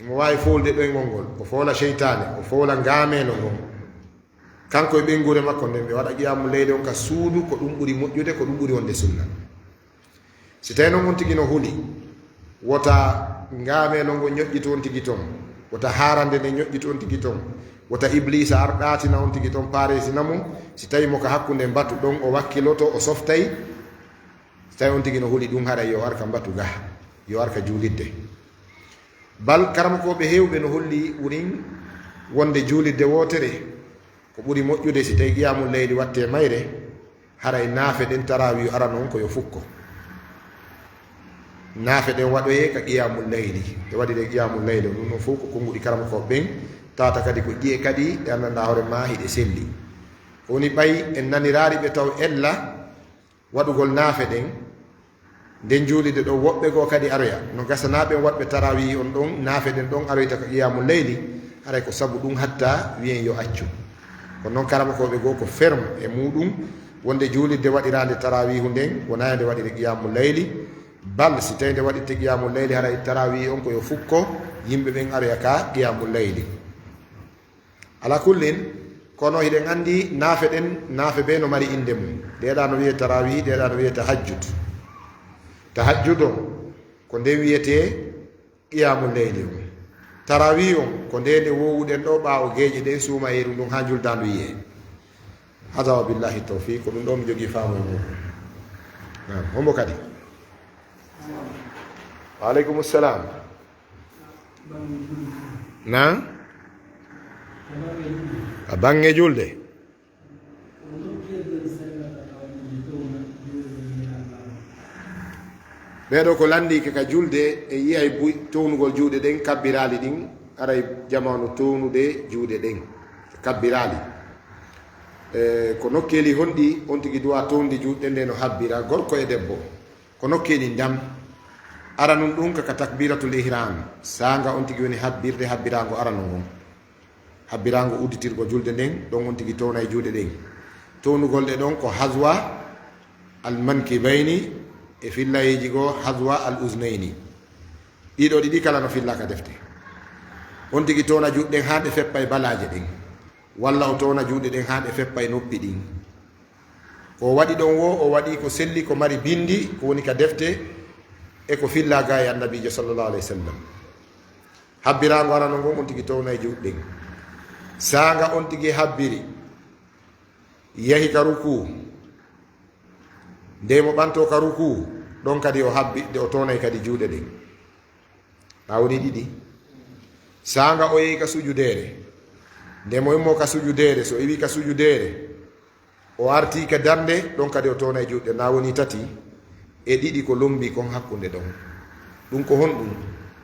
emo waawi folde ɗo e ngolngol o foola cheytane o foola ngamelo ngon kanko e ɓengure makko nden ɓe waɗa qiyamul layli on ka suudu ko ɗum ɓuri moƴƴude ko ɗum ɓuri wonde sunna si tawi noon on tigi no huli wota ngamelo ngo ñoƴƴito on tigi ton wota harande nde ñoƴƴito on tigi ton wota iblisa ar ɗatina on tigi ton paresina mum si tawi mo ka hakkunde mbatu ɗon o wakkiloto o softay si tawi on tigi no huli ɗum haɗa yo arka mbatu ga yo arka juulidde bal karamakoɓe hewɓe no holli wurin wonde juulidde wotere ko ɓuri moƴƴude si tawi qiyamul leyli watte mayre haray naafe ɗen tarawi ara noon koyo fukko naafe ɗen waɗoye ka qiyamul leyli e waɗi ɗe qiyamul leyli ɗum ɗon fof ko konguɗi karamakoɓe ɓen tata kadi ko ƴiye kadi ɗe anndanɗa hoore ma hiɗe selli woni ɓay en nanirari ɓe taw ella waɗugol naafe ɗen nden juulide ɗo woɓɓe goo kadi aroya no gasanaɓen waɗɓe tarawi on ɗon naafe ɗen ɗon aroyta ko qiyamul leyli haray ko sabu ɗum hatta wiyen yo accu kono noon karamakoɓe goo ko ferme e muɗum wonde juulidde waɗirande tarawihu nden wona nde waɗire qiyamul leyli bal si tawi nde waɗitte qiyamul leyli haray tarawi on koyo fukko yimɓe ɓen aroya ka qiyamul leyli ala kullin kono hiɗen andi naafe ɗen naafe ɓe no mari inde mum ɗeɗa no wiye tarawi ɗeɗa no wiye tahajjud on ko nde wiyete qiyamul leyli on tarawi on ko nde nde wowuɗen ɗo ɓaawo geeƴe ɗen suuma yeru ɗum ha juldandu yiye hada wa billahi tawfiq ko ɗum ɗo mi jogui faamu e muɗum hombo kadi waaleykum salam na a bange julde ɓeɗo ko landi kaka julde e yiyay townugol juuɗe ɗen kabbirali ɗin aray jamanu townude juuɗe ɗen kabbirali ko nokkeli honɗi on tigi duwa towndi juuɗe nde no habbira gorko e debbo ko nokkeli ndam ara nun ɗum kaka takbiratul ihram sanga on tigi woni habbirde habbirago arano ngon habbirago udditirgo julde nden ɗon on tigi towna e juuɗe ɗen townugol ɗe ɗon ko haswa almankibayni e fillayeji goo haswa al usnayni ɗiɗo ɗiɗi kala no fillaka defte on tigi towna juuɗe ɗen ha ɗe feppa e balaje ɗen walla o towna juuɗe ɗen ha ɗe feppa e noppi ɗin ko waɗi ɗon wo o waɗi ko selli ko mari bindi ko woni ka defte e ko fillaga e annabijo sallllahu alayhi wa sallam habbirago arano ngon on tigi towna e juuɗe ɗen sanga on tigi habbiri yahi ka ruku nde mo ɓanto ka ruku ɗon kadi o habbi o townay kadi juuɗe ɗen ha woni ɗiɗi sanga o yehi ka sujudere nde mo immo ka sujudere so iwi ka sujudere o arti ka darde ɗon kadi o townay juuɗe na woni tati e ɗiɗi ko lombi kon hakkunde ɗon ɗum ko honɗum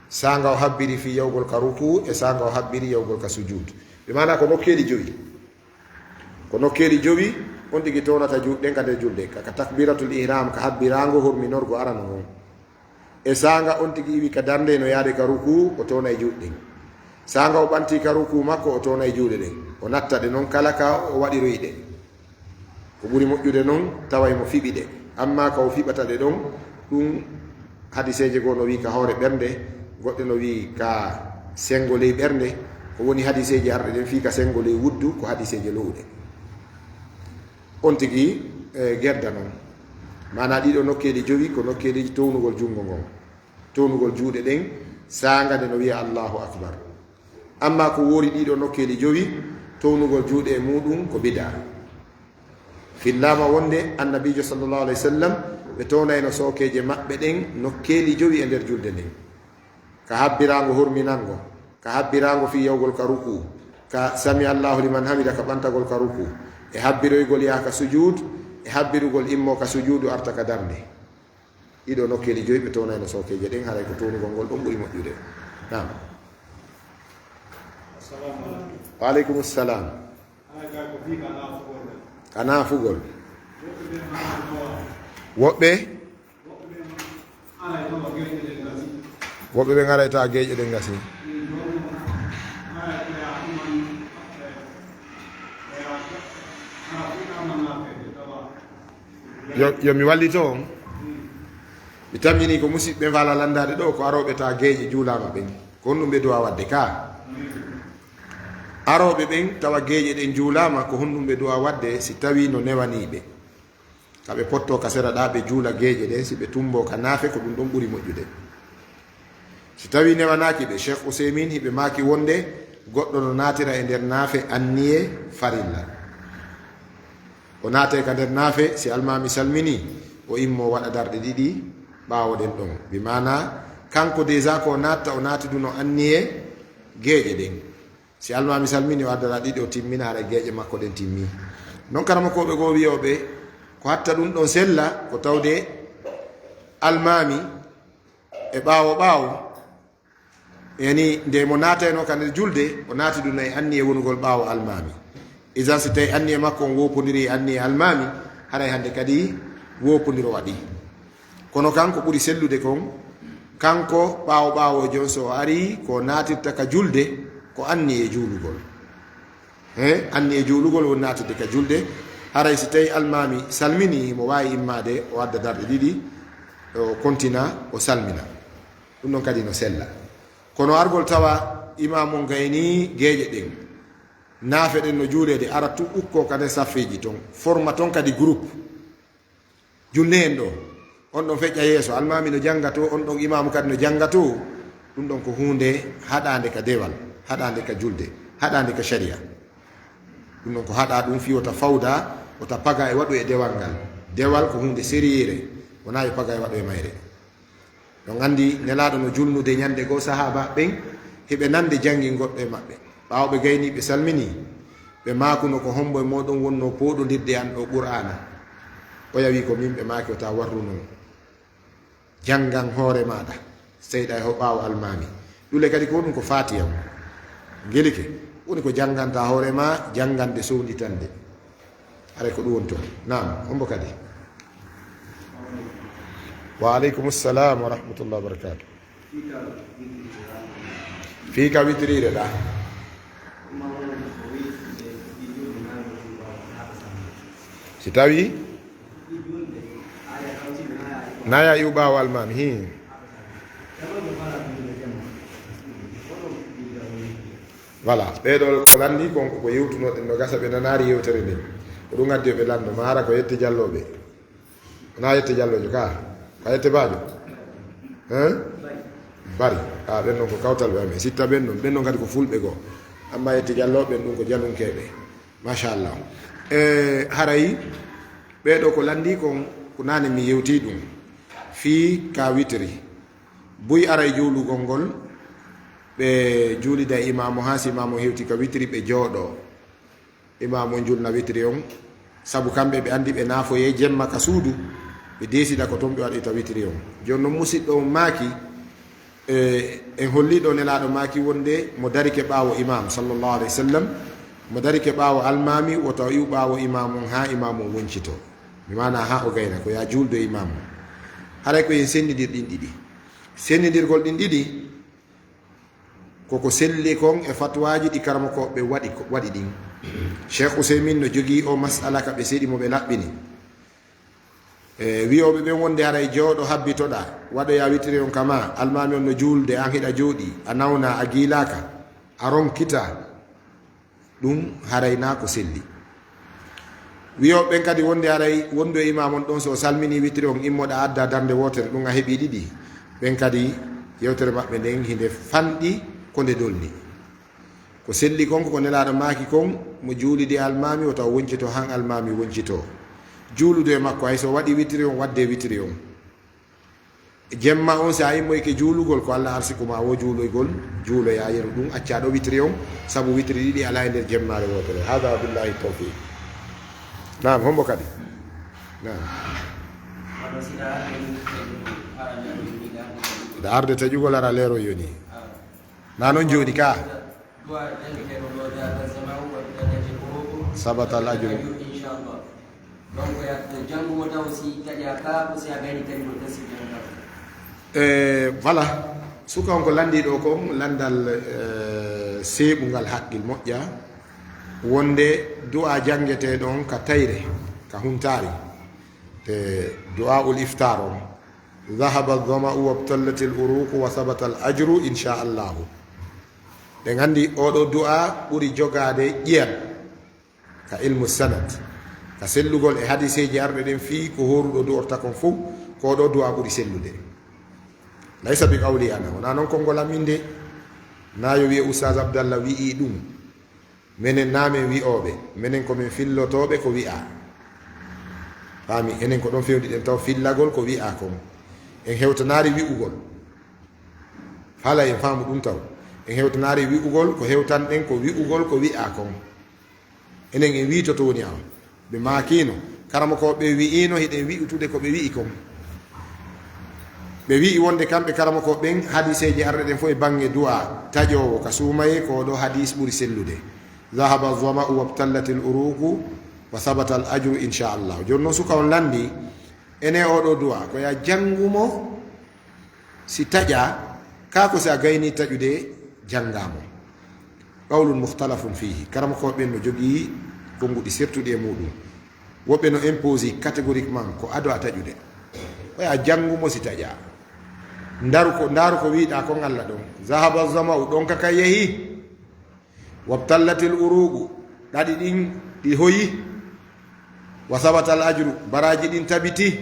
sanga o habbiri fi yawgol ka ruku e sanga o habbiri yawgol ka sujud ɓe mana ko nokkeli jowi on tigi townata juuɗe ka nder julde kaka takbiratul ihram ka habbirago horminorgo arano ngon e sanga on tigi iwi ka darde no yaade ka ruku o towna e juuɗe ɗen sanga o ɓanti ka ruku makko o towna e juuɗe ɗen o natta ɗe noon kala ka o waɗiroyi ɗe ko ɓuri moƴƴude noon taway mo fiɓi ɗe amma ka o fiɓata ɗe ɗon ɗum hadiseje goo no wi ka hoore ɓernde goɗɗe no wi ka sengo ley ɓernde ko woni hadiseji arɗe ɗen fi ka sengo ley wuddu ko hadiseje lowɗe on tigi gerda noon mana ɗiɗo nokkeli jowi ko nokkeli townugol jungo ngon townugol juuɗe ɗen sanga nde no wiya allahu akbar amma ko wori ɗiɗo nokkeli jowi townugol juuɗe e muɗum ko bida fillama wonde annabijo sallllahu alayhi wa sallam ɓe townayno sookeje maɓɓe ɗen nokkeli jowi e nder julde nden ka habbirago horminango ka habbirago fi yawgol ka ruku ka sami allahu liman hamida ka ɓantagol ka ruku e habbiroygol yaha ka sujud e habbirugol immo ka sujudu arta ka darde ɗiɗo nokkeli joyi ɓe townayno sookeje ɗen haray ko townugol ngol ɗon ɓuri moƴƴude nam waaleykum salam ka naafugol woɓɓe ɓe garayta geeƴe ɗen gasi yo mi wallito on mi tamini ko musidɓe fala landade ɗo ko aroɓe ta geeƴe juulama ɓen ko honɗum ɓe duwa wadde ka aroɓe ɓen tawa geeƴe ɗen juulama ko honɗum ɓe duwa wadde si tawi no newaniɓe kaɓe potto ka sera ɗa ɓe juula geeƴe ɗen si ɓe tumbo ka naafe ko ɗum ɗon ɓuuri moƴƴude si tawi newanaki ɓe cheikh ousemin hiɓe maki wonde goɗɗo no natira e nder naafe anniye farilla o naate ka nder naafe si almami salmini o immo waɗa darɗe ɗiɗi ɓawoɗen ɗon bi mana kanko déjà ko natta o naati duno anniye geeƴe ɗen si almami salmini o addata ɗiɗi o timminara geeƴe makko ɗen timmi non karama koɓe goo wiyoɓe ko hatta ɗum ɗon sella ko tawde almami e ɓawo yani nde mo naatayno ka nder julde o naati ɗum e anniye wonugol ɓawo almami isan si tawi anniye makko on wopodiri e anniye almami haray hande kadi wopodiro waɗi kono kanko ɓuri sellude kon kanko ɓawo jon so ari ko natirta ka julde ko anniye juulugol anniye juulugol won natirde ka julde haray si tawi almami salmini mo wawi immade o adda darɗe ɗiɗi o continua o salmina ɗum ɗon kadi no sella kono argol tawa imamu gayni geeƴe ɗen naafe ɗen no juulede ara tu ukko kadi saffeji ton forma ton kadi groupe junne en ɗo on ɗon feƴƴa yeeso almami no janga to on ɗon imamu kadi no janga to ɗum ɗon ko hunde haɗade ka dewal haɗade ka julde haɗade ka sharia ɗum ɗon ko haɗa ɗum fi wota fawda wota paga e waɗu e dewal ngal dewal ko hunde sériére wona e paga e waɗu e mayre ɗon andi nelaɗo no julnude ñande goo sahaba ɓen heɓe nande jangi goɗɗo e maɓɓe ɓawɓe gayni ɓe salmini ɓe makuno ko hombo e moɗon wonno poɗodirde an ɗo qur'ana o yawi ko min ɓe maki wota warruno jangan hoore maɗa seyɗa e ho ɓawo almami ɗule kadi ko ɗum ko fatiyam gelike woni ko janganta hoore ma jangande sownitande aray ko ɗum woni toon nam hombo kadi wa aleykum salam wa rahmatullah wa barakatuh fiika witrire ɗa si tawi naya iw ɓawo almami hi voilà ɓeɗo ko landi konko ko yewtunoɗen no gasa ɓe nanari yewtere nde ko ɗum addi ɓe lando ma hara ko yette jalloɓe wona yette jallojo ka ko yette baɗo bari a ɓen ɗon ko kawtal ɓe amen sitta ɓen ɗon ɓen ɗon kadi ko fulɓe goo amma yette jalloɓe ɗum ko jalunkeɓe machallah haray ɓeɗo ko landi kon ko nane mi yewti ɗum fi ka witri buy aray juulugol ngol ɓe juulida imamu ha si imamu hewti ka witri ɓe jooɗo imamu julna witri on saabu kamɓe ɓe andi ɓe naafoye jemma ka suudu ɓe desida ko toon ɓe waɗita witri on joni noon musidɗo on maaki en holliɗo nelaɗo maaki wonde mo darike ɓaawo imam sallllahu alayhi wa sallam mo darike ɓaawo almami woto iw ɓaawo imam on ha imam on woncito mi mana ha o gayna ko ya juldo imam on haray ko en sendidir ɗin ɗiɗi sendidirgol ɗin ɗiɗi koko selli kon e fatwaji ɗi karama koɓe waɗi ɗin cheikh ousemin no jogui o masala ka ɓe seeɗi moɓe laɓɓini wiyoɓe ɓen wonde haray jooɗo habbitoɗa waɗoya witiri on kama almami on no julde an hiɗa jooɗi a nawna a giilaka a ronkita ɗum haray na ko selli wiyoɓe ɓen kadi wonde haray wondo e imam on ɗon so salmini witiri on immoɗa adda darde wotere ɗum a heeɓi ɗiɗi ɓen kadi yewtere maɓɓe nden hinde fanɗi ko nde dolni ko selli konko ko nelaɗo maaki kon mo juulide almami o taw woncito han almami woncito juulude e makko hay so waɗi witiri on wadde witiri on jemma on sa immoyke juulugol ko allah arsikuma wo juuloygol juuloya yeru ɗum accaɗo witiri on saabu witiri ɗiɗi ala e nder jemmare wotere hada billahi tawfiq nam hombo kadi nam da arde taƴugol ara leero yoni na noon jooɗi ka sabatal ajru voilà suka on ko landiɗo kon landal seeɓugal haqqil moƴƴa wonde du'a jangete ɗon ka tayre ka huntari دعاء الإفطار ذهب الظمأ وابتلت الأروق وثبت الأجر إن شاء الله ɗen anndi oɗo du'a ɓuri jogade ƴiyam ka ilmu sanad ka sellugol e hadiseji arɗe ɗen fii ko horuɗo du'orta kon fof ko oɗo du'a ɓuri sellude laysa bi qawli ana wona noon konngol amin de na yo wiye oustaz abdallah wi'i ɗum minen namen wi'oɓe minen komin fillotoɓe ko wi'a faami enen ko ɗon fewniɗen taw fillagol ko wi'a kon en hewtanari wi'ugol hala en faamu ɗum taw en hewtanari wi'ugol ko hewtanɗen ko wi'ugol ko wi'a kon enen en wiitoto woni aw ɓe makino karama ko ɓe wi'ino hiɗen wi'utude ko ɓe wi'i kon ɓe wi'i wonde kamɓe karama ko ɓen hadiseji arɗe ɗen fof e bange du'a taƴowo ka suumaye ko ɗo hadis ɓuri sellude zahaba zama'u wabtallat l uruku wa sabata al ajru inchallah joni noon suka on landi ene oɗo du'a ko ya jangumo si taƴa kako si a gayni taƴude jangamo qawlun mukhtalafun fihi karama ko ɓen no jogii konnguɗi sertuɗi e muɗum woɓɓe no imposi catégoriquement ko ado a taƴude oya jangumo si taƴa ndaru ko wiiɗa kon Allah ɗon zahaba zama'u ɗon kaka yehi wabtallatil urugu ɗaɗi ɗin ɗi hoyi wa sabatal ajru baraji ɗin tabiti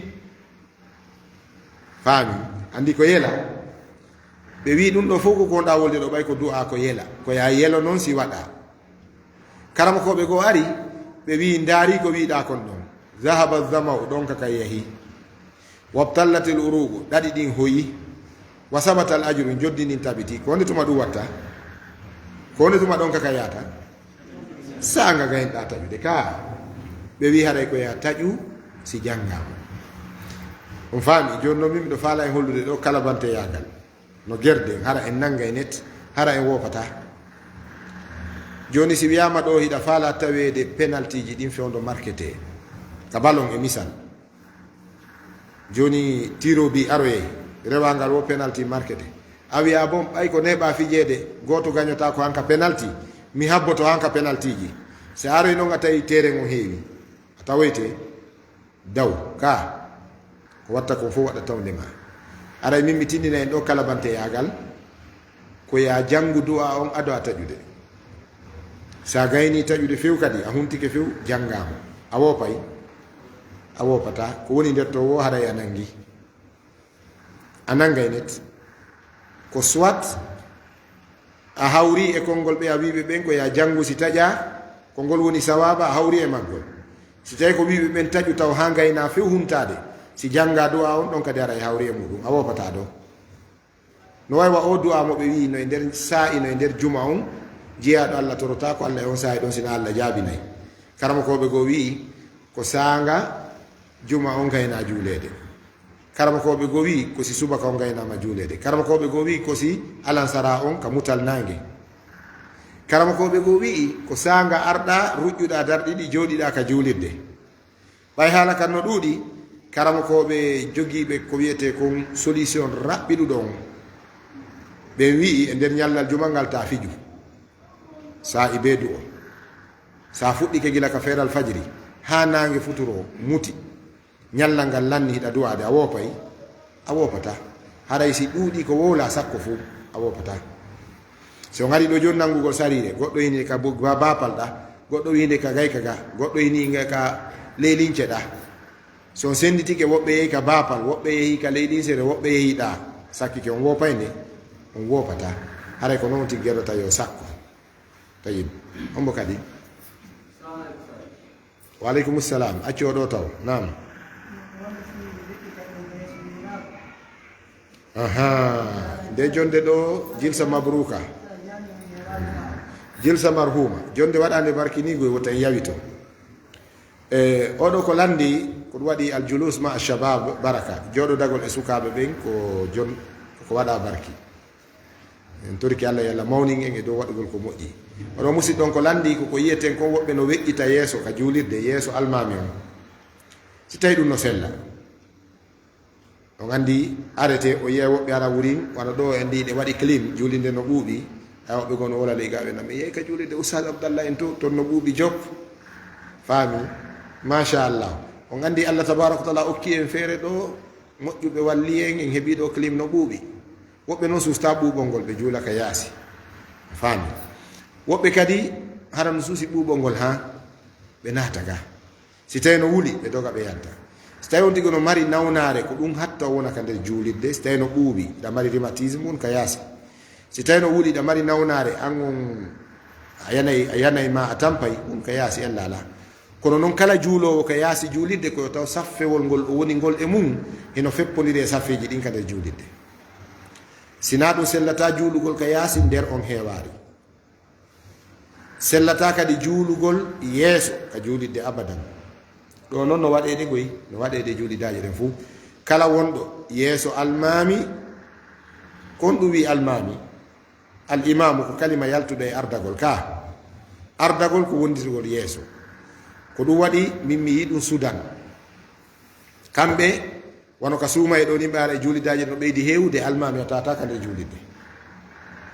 faami andi ko yela ɓe wi ɗum ɗo fof ko gonɗa wolde ɗo ɓay ko du'a ko yela ko ya yelo noon si waɗa karama koɓe goo ari ɓe wi ndaari ko wiiɗa kon ɗon zahaba zama'u ɗon kaka yehi wabtallatil urugu ɗaɗi ɗin hoyi wa sabatal ajru joddinin tabiti ko wonde tuma ɗum watta ko wonde tuma ɗon kaka yata sanga gayinɗa taƴude ka ɓe wi haɗay ko ya taƴu si janngama on faami joni noon min miɗo faala en hollude ɗo kala bante yagal no guerden hara en nangay net hara en wopata joni si wiyama ɗo hiɗa faala tawede pénalty ji ɗin fewdo marketé ka ballon e misal joni tiro bi aroye rewangal wo pénalty marketé a wiya bon ɓay ko neɓa fijede goto gagnota ko hanka pénalty mi habboto hanka pénalty ji si aroy noon a tawi terrain o heewi a tawoyte daw ka ko watta ko fof waɗa tawde ma aray min mi tindina en ɗo kala bante yagal ko ya janngu du'a on ado a taƴude sa gayni taƴude few kadi a huntike few janngamo a wopay a wopata ko woni nder to wo haray a nangi a nangay net ko soit a hawri e konngol ɓe a wiɓe ɓen ko ya janngu si taƴa ko ngol woni sawaba a hawri e maggol si tawi ko wiɓe ɓen taƴu taw ha gayna few humtade si janga du'a on ɗon kadi ara e hawri e muɗum a wopata ɗo no waywa o du'a mo ɓe wi no e nder sa'i no e nder juma on jeeyaɗo Allah torota ko Allah e on sa'i ɗon sina Allah jaabinayi karama koɓe goo wi ko sanga juma on gayna juulede karama koɓe goo wi ko si subaka on gaynama juulede karama koɓe goo wi ko si alansara on ka mutal nangue karama koɓe goo wi ko sanga arɗa ruƴƴuɗa darɗiɗi joɗiɗa ka juulirde ɓay haala kan no ɗuuɗi karama koɓe jogiiɓe ko wiyete kon solution raɓɓiɗuɗon ɓe wi e nder ñallal jumal ngal ta fiju sa i beedu o sa fuɗɗike gila ka feeral fajiri ha nangue futuro muti ñallal ngal lanni hiɗa duwade a wopay a wopata haray si ɗuuɗi ko wowla sakko fo a wopata so gari ɗo joni nangugol sarire goɗɗo yini ka bapal ɗa goɗɗo winde ka gayka ga goɗɗo yini ka leylince ɗa so senditike woɓɓe yehi ka bapal woɓɓe yehi ka leyɗinsere woɓɓe yehi ɗa sakkike on wopay nde on wopata haray ko noon tigui gueɗota yo sakko tayib ombo kadi waleykum salam acci oɗo taw nam aha nde jonde ɗo jilsa mabruka jilsa marhuma jonde waɗande barkinigoy wotan yawi to oɗo ko landi ko ɗum waɗi aljulus ma shabab baraka joɗo dagol e sukaɓe ɓen ko jon ko waɗa barki en torki Allah yalla mawnin en e dow waɗugol ko moƴƴi oɗo musidɗon ko landi koko yiyeten kon woɓɓe no weƴƴita yeeso ka juulirde yeeso almami on si tawi ɗum no sella on andi arrêté o yiya woɓɓe ara wurin wona ɗo en ndi ɗe waɗi clim juulinde no ɓuuɓi a woɓɓe gono wola leygaɓe nam mi yeyi ka juulirde oustad abdallah en to toon no ɓuuɓi jop faami machallah on andi Allah tabaraka taala okki en feere ɗo moƴƴuɓe walli en heeɓi ɗo clim no ɓuuɓi woɓɓe noon susta ɓuuɓol ngol ɓe juula ka yaasi faami woɓɓe kadi hara no suusi ɓuuɓol ngol ha ɓe naata ga si tawi no wuli ɓe doga ɓe yalta si tawi on tigo no mari nawnare ko ɗum hatta wona ka nder juulidde si tawi no ɓuuɓi ɗa mari rhumatisme on ka yaasi si tawi no wuli ɗa mari nawnare an on a yanayi ma a tampay ɗum ka yaasi en laala kono noon kala juulowo ka yaasi juulidde koyo taw saffewol ngol o woni ngol e mum eno feppodiri e saffeji ɗin ka nder juulidde sina ɗum sellata juulugol ka yaasi nder on heewaari sellata kadi juulugol yeeso ka juulidde abadan ɗo noon no waɗede goyi no waɗede juulidaji ɗen fuu kala wonɗo yeeso almami kon ɗum wi almami al imamu ko kalima yaltuɗo e ardagol ka ardagol ko wondirgol yeeso ko ɗum waɗi min mi yi ɗum sudan kamɓe wono ka suuma e ɗo ni ɓe ara e juulidaji no ɓeydi heewde almami o tataka nde juulidde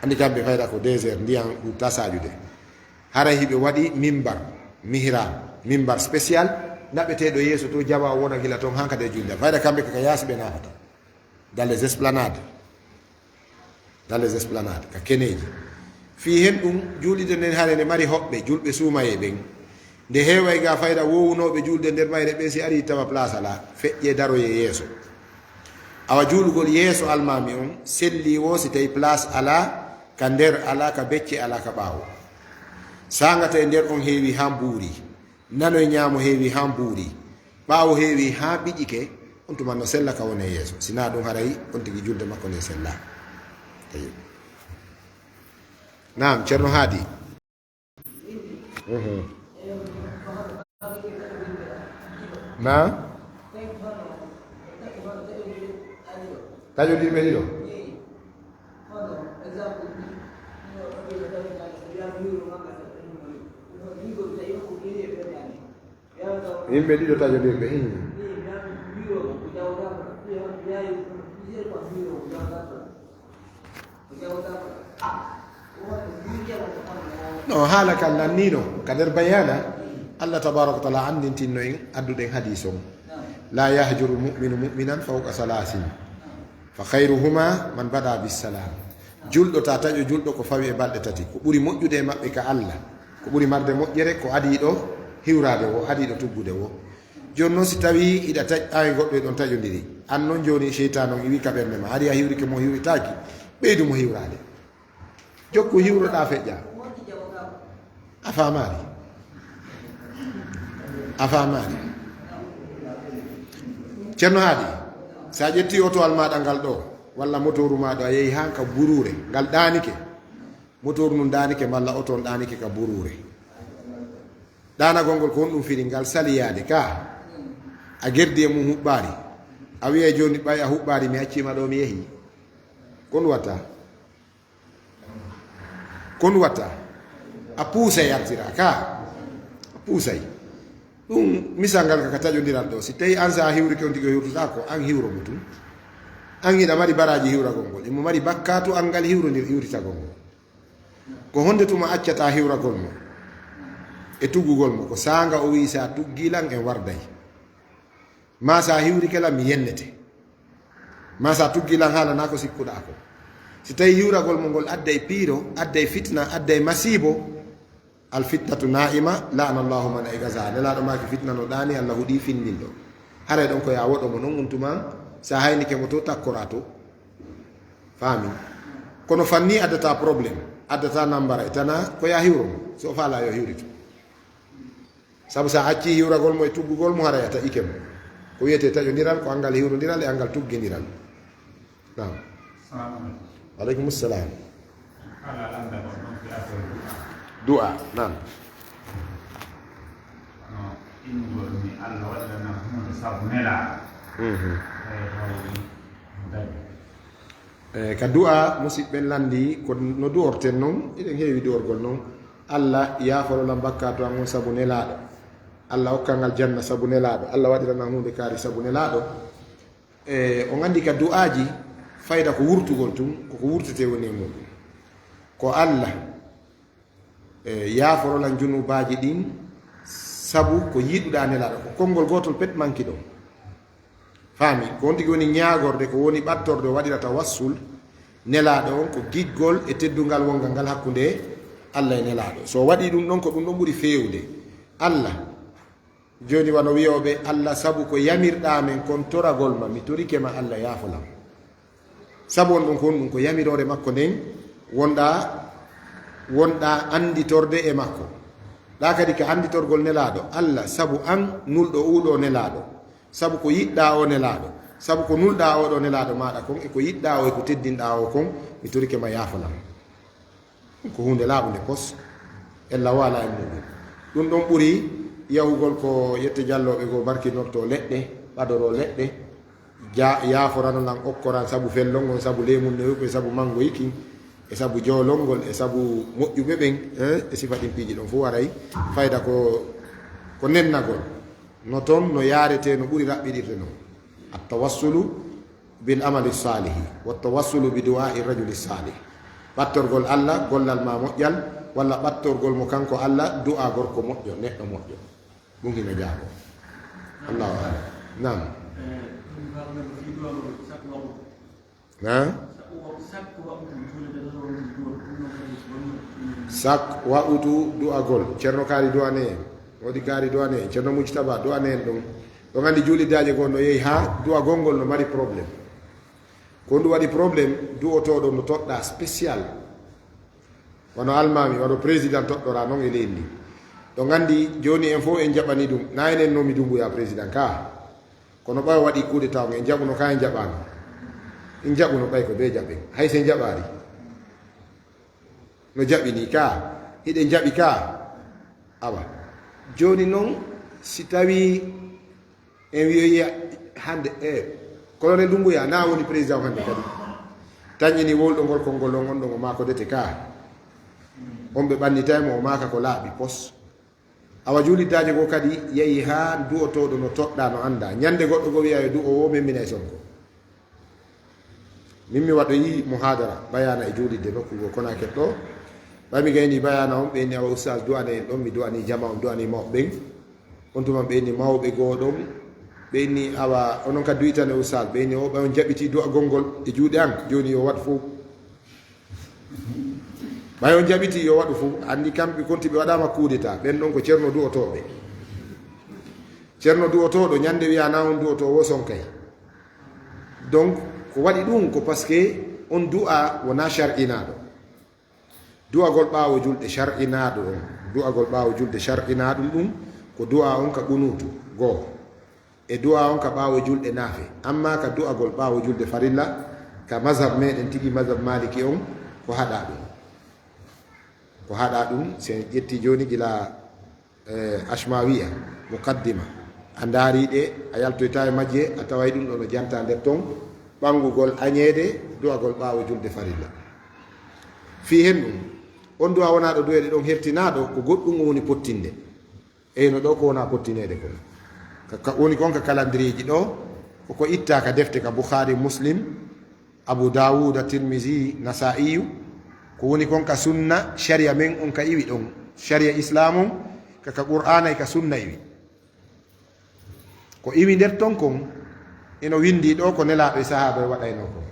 andi kamɓe fayda ko désert ndiyan ɗum tasajude hara hiɓe waɗi mimbar mimbar spécial naɓeteɗo yeeso to jaɓa wona gila toon hankade e juulida fayda kamɓe kaka yaasi ɓe nafata dans les esplanades ka keneji fi hen ɗum juulide nden hare nde mari hoɓɓe julɓe suumaye ɓen nde heeway ga fayda wowunoɓe julde nder mayre ɓe si ari tawa place ala feƴƴe daroye yeeso awa juulugol yeeso almami on selli wo si tawi place ala ka nder ala ka becce ala ka ɓaawo sangata e nder on heewi ha mbuuri nano e ñaamo heewi ha mbuuri ɓaawo heewi ha ɓiƴike on tuman no sella ka woni e yeeso sina ɗum haray on tigi julde makko nde sella naam ceerno haadi na taƴodirɓe ɗiɗo yimɓe ɗiɗo taƴodirɓe no haala kal nannino ka nder bayana allah tabaraka wa taala andintinno en adduɗen hadis on la yahjuru lmuminu muminan fawqa salasin fa khayruhuma man bada bisalam julɗo ta taƴo julɗo ko fawi e balɗe tati ko ɓuri moƴƴude e maɓɓe ka allah ko ɓuri marde moƴƴere ko adiɗo hiwrade wo adiɗo tuggude wo joni noon si tawi iɗa taƴƴawi goɗɗo e ɗon taƴodiri an noon joni cheytan on iwi ka ɓernde ma haɗi a hiwrike mo hiwritaki ɓeydu mo hiwrade jokku hiwroɗa feƴƴa a famani ceerno haadi sa ƴetti otowal maɗa ngal ɗo walla motoru maɗo a yeehi han ka burure ngal ɗanike motoru num ɗanike walla oto on ɗanike ka burure ɗanagol ngol ko honɗum firi ngal saliyade ka a gerdi e mum huɓɓari a wiye joni ɓay a huɓɓari mi accima ɗo mi yeehi kon watta a puusay artira ka a puusay ɗum misal ngal kaka taƴodiral ɗo si tawi an sa hiwrike on tigo hiwrata ko an hiwro mo tun an hiɗa mari baraji hiwragol ngol emo mari bakkatu an ngal hiwritagol ngol ko honde tuma accata hiwragol mo e tuggugol mo ko sanga o wi sa tuggilan en warday ma sa hiwrikelan mi yennete ma sa tuggilan haalana ko sikkuɗa ko si tawi hiwragol mo ngol adday piiro adday fitna adday masibo al fitnatu naima lana llahu man ay gaza nelaɗo maki fitna no ɗani allah huuɗi finninɗo haray ɗon ko ya woɗo mo noon on tuma sa haynike mo to takkora to faami kono fanni addata probléme addata nambara e tana ko ya hiwro mo so faala yo hiwrito saabu sa acci hiwragol mo e tuggugol mo haray ata ike mo ko wiyete taƴodiral ko angal hiwrodiral e angal tuggodiral nam aleykum salam du'a nan ka du'a musidɓe landi ko no du'orten noon eɗen heewi du'orgol noon allah yaforolam bakkato an on sabu nelaɗo allah hokkangal janna sabu nelaɗo allah waɗirana hunde kaari sabu nelaɗo o andi ka du'aji fayda ko wurtugol tun koko wurtete woni e muɗum ko allah yaforolan junubaji ɗin sabu ko yiɗuɗa nelaɗo ko konngol gotol pet manki ɗo faami ko on tigi woni ñaagorde ko woni ɓattorde o waɗira tawassul nelaɗo on ko giggol e teddungal wongal ngal hakkunde allah e nelaɗo so waɗi ɗum ɗon ko ɗum ɗon ɓuri fewde allah joni wano wiyoɓe allah sabu ko yamirɗamen kon toragol ma mi torike ma allah yaafolam sabu on ɗum ko on ɗum ko yamirore makko nden wonɗa anditorde e makko ɗa kadi ka anditorgol nelaɗo allah sabu an nulɗo uɗo nelaɗo sabu ko yiɗɗa o nelaɗo sabu ko nulɗa oɗo nelaɗo maɗa kon e ko yiɗɗa o e ko teddinɗa o kon mi torike ma yaafolam ko hunde laaɓude pos ella wala e muɗum ɗum ɗon ɓuuri yahugol ko yette jalloɓe go barkinorto leɗɗe ɓadoro leɗɗe yaaforano lan okkoran sabu fellolngol sabu lemum newuɓe sabu mango yikin e sabu jowlolngol e sabu moƴƴuɓe ɓen e sifa ɗin piiji ɗon fof waray fayda ko nennagol no toon no yarete no ɓuuri raɓɓiɗirde noon attawassulu bil amali salihi wattawassulu bi du'ai rajuli salih ɓattorgol allah gollal ma moƴƴal walla ɓattorgol mo kanko allah du'a gorko moƴƴo neɗɗo moƴƴo ɗum hina jaago allahu alam nam sak waɓutu du'agol ceerno kaari du'ane en woodi kaari du'ane en ceerno mujtaba du'ane en ɗon ɗon anndi juulidaje gon no yehi ha du'agol ngol no mari probléme ko ndu waɗi probléme du'otoɗo no toɗɗa spécial wono almami waɗo président toɗɗora noon e leydi ndi ɗo gandi joni en fof en jaɓani ɗum na enen nomi dumbuya président ka kono ɓawi waɗi kuuɗe taw en jaɓuno ka en jaɓano en jaɓuno ɓay ko be jaɓen hay sen jaɓari no jaɓini ka hiɗen jaɓi ka awa joni noon si tawi en wiyoyi hande colonel dumbuya na woni président hande kadi tañini wolɗo ngol konngol on on ɗon o mako dete ka on ɓe ɓannitaymo o maka ko laaɓi pos awa juuliddaji go kadi yehi ha du'otoɗo no toɗɗa no anda ñande goɗɗo go wiya yo du'o o memmina e sonko min mi waɗoyi muhadara bayana e juulidde nokkugo kona keɗɗo ɓami gayni bayana on ɓeni awa oustage du'ane en ɗon mi du'ani jama on du'ani mawɓe ɓen on tuman ɓeni mawɓe goɗon ɓeni awa onon kadi duyitane oustage ɓeni o ɓe on jaɓiti du'agol ngol e juuɗe an joni yo waɗ fof ɓay on jaɓiti yo waɗu fof andi kamɓe konti ɓe waɗama kuudeta ɓen ɗon ko ceerno du'otoɓe ceerno du'otoɗo ñande wiyana on du'otowo sonkay donc ko waɗi ɗum ko par ce que on du'a wona shar'inaɗo du'agol ɓaawo julɗe shar'inaɗo on du'agol ɓaawo julɗe shar'inaɗum ɗum ko du'a on ka ɓunutu goo e du'a on ka ɓaawo julɗe naafe amma ka du'agol ɓaawo julɗe farilla ka mazhab meɗen tigi mazhab maliki on ko haɗa ɗum ko haɗa ɗum sen ƴetti joni gila ashmawiya muqaddima a daariɗe a yaltoyta e majje a taway ɗum ɗo no janta nder ton ɓangugol añeede du'agol ɓaawo julde farilla fi hen ɗum on du'a wonaɗo duweɗe ɗon hertinaɗo ko goɗɗum woni pottinde eyno ɗo ko wona pottinede kon woni kon ka calendrieji ɗo koko itta ka defte ka boukhari muslim abou dawouda tirmisi nasaiyu ko woni kon ka sunna sharia men on ka iwi ɗon sharia islam on kaka qur'ana ka sunna iwi ko iwi nder ton kon eno windi ɗo ko nelaɗo e sahaba e waɗayno kon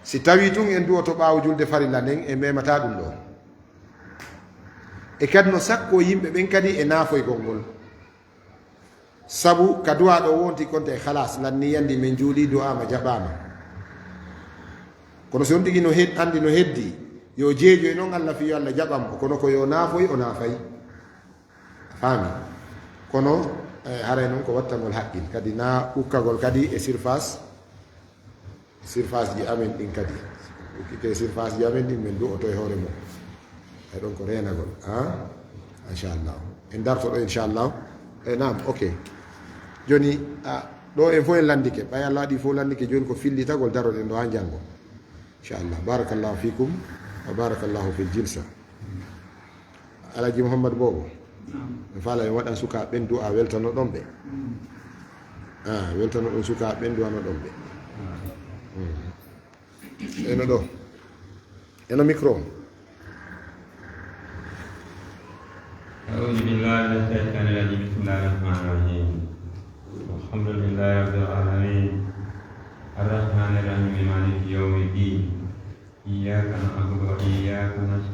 si tawi tun en duwoto ɓaawo julde farilla nden e memata ɗum ɗo e kadi no sakko yimɓe ɓen kadi e naafoygol ngol sabu ka duwa ɗo wonti konte e halas lanni yandi min juuɗi du'ama jaɓama kono so on tigi no andi no heddi yo jeejo e noon allah fi yo allah jaɓam kono ko yo naafoy o naafay faami kono haray noon ko wattagol haqqil kadi na ukkagol kadi e surface ji amen ɗin kadi ukkike surface ji amen ɗin min du'oto e hoore mum e ɗon ko renagol inchallah en dartoɗo inchallah nam ok joni ɗo en fof en landike ɓay allah waɗi fof landike joni ko fillitagol daroɗen ɗo ha janggo inchallah barakallahu fikum wa barakallahu fil jilsa alaji mouhamadou bobo mi faala en waɗan suka ɓen du'a weltano ɗon ɓe weltano ɗon suka ɓen du'ano ɗon ɓe eno ɗo eno micro أعوذ بالله من الشيطان الرجيم بسم الله الرحمن الرحيم الحمد لله رب العالمين الرحمن الرحيم مالك يوم الدين إياك نعبد وإياك نستعين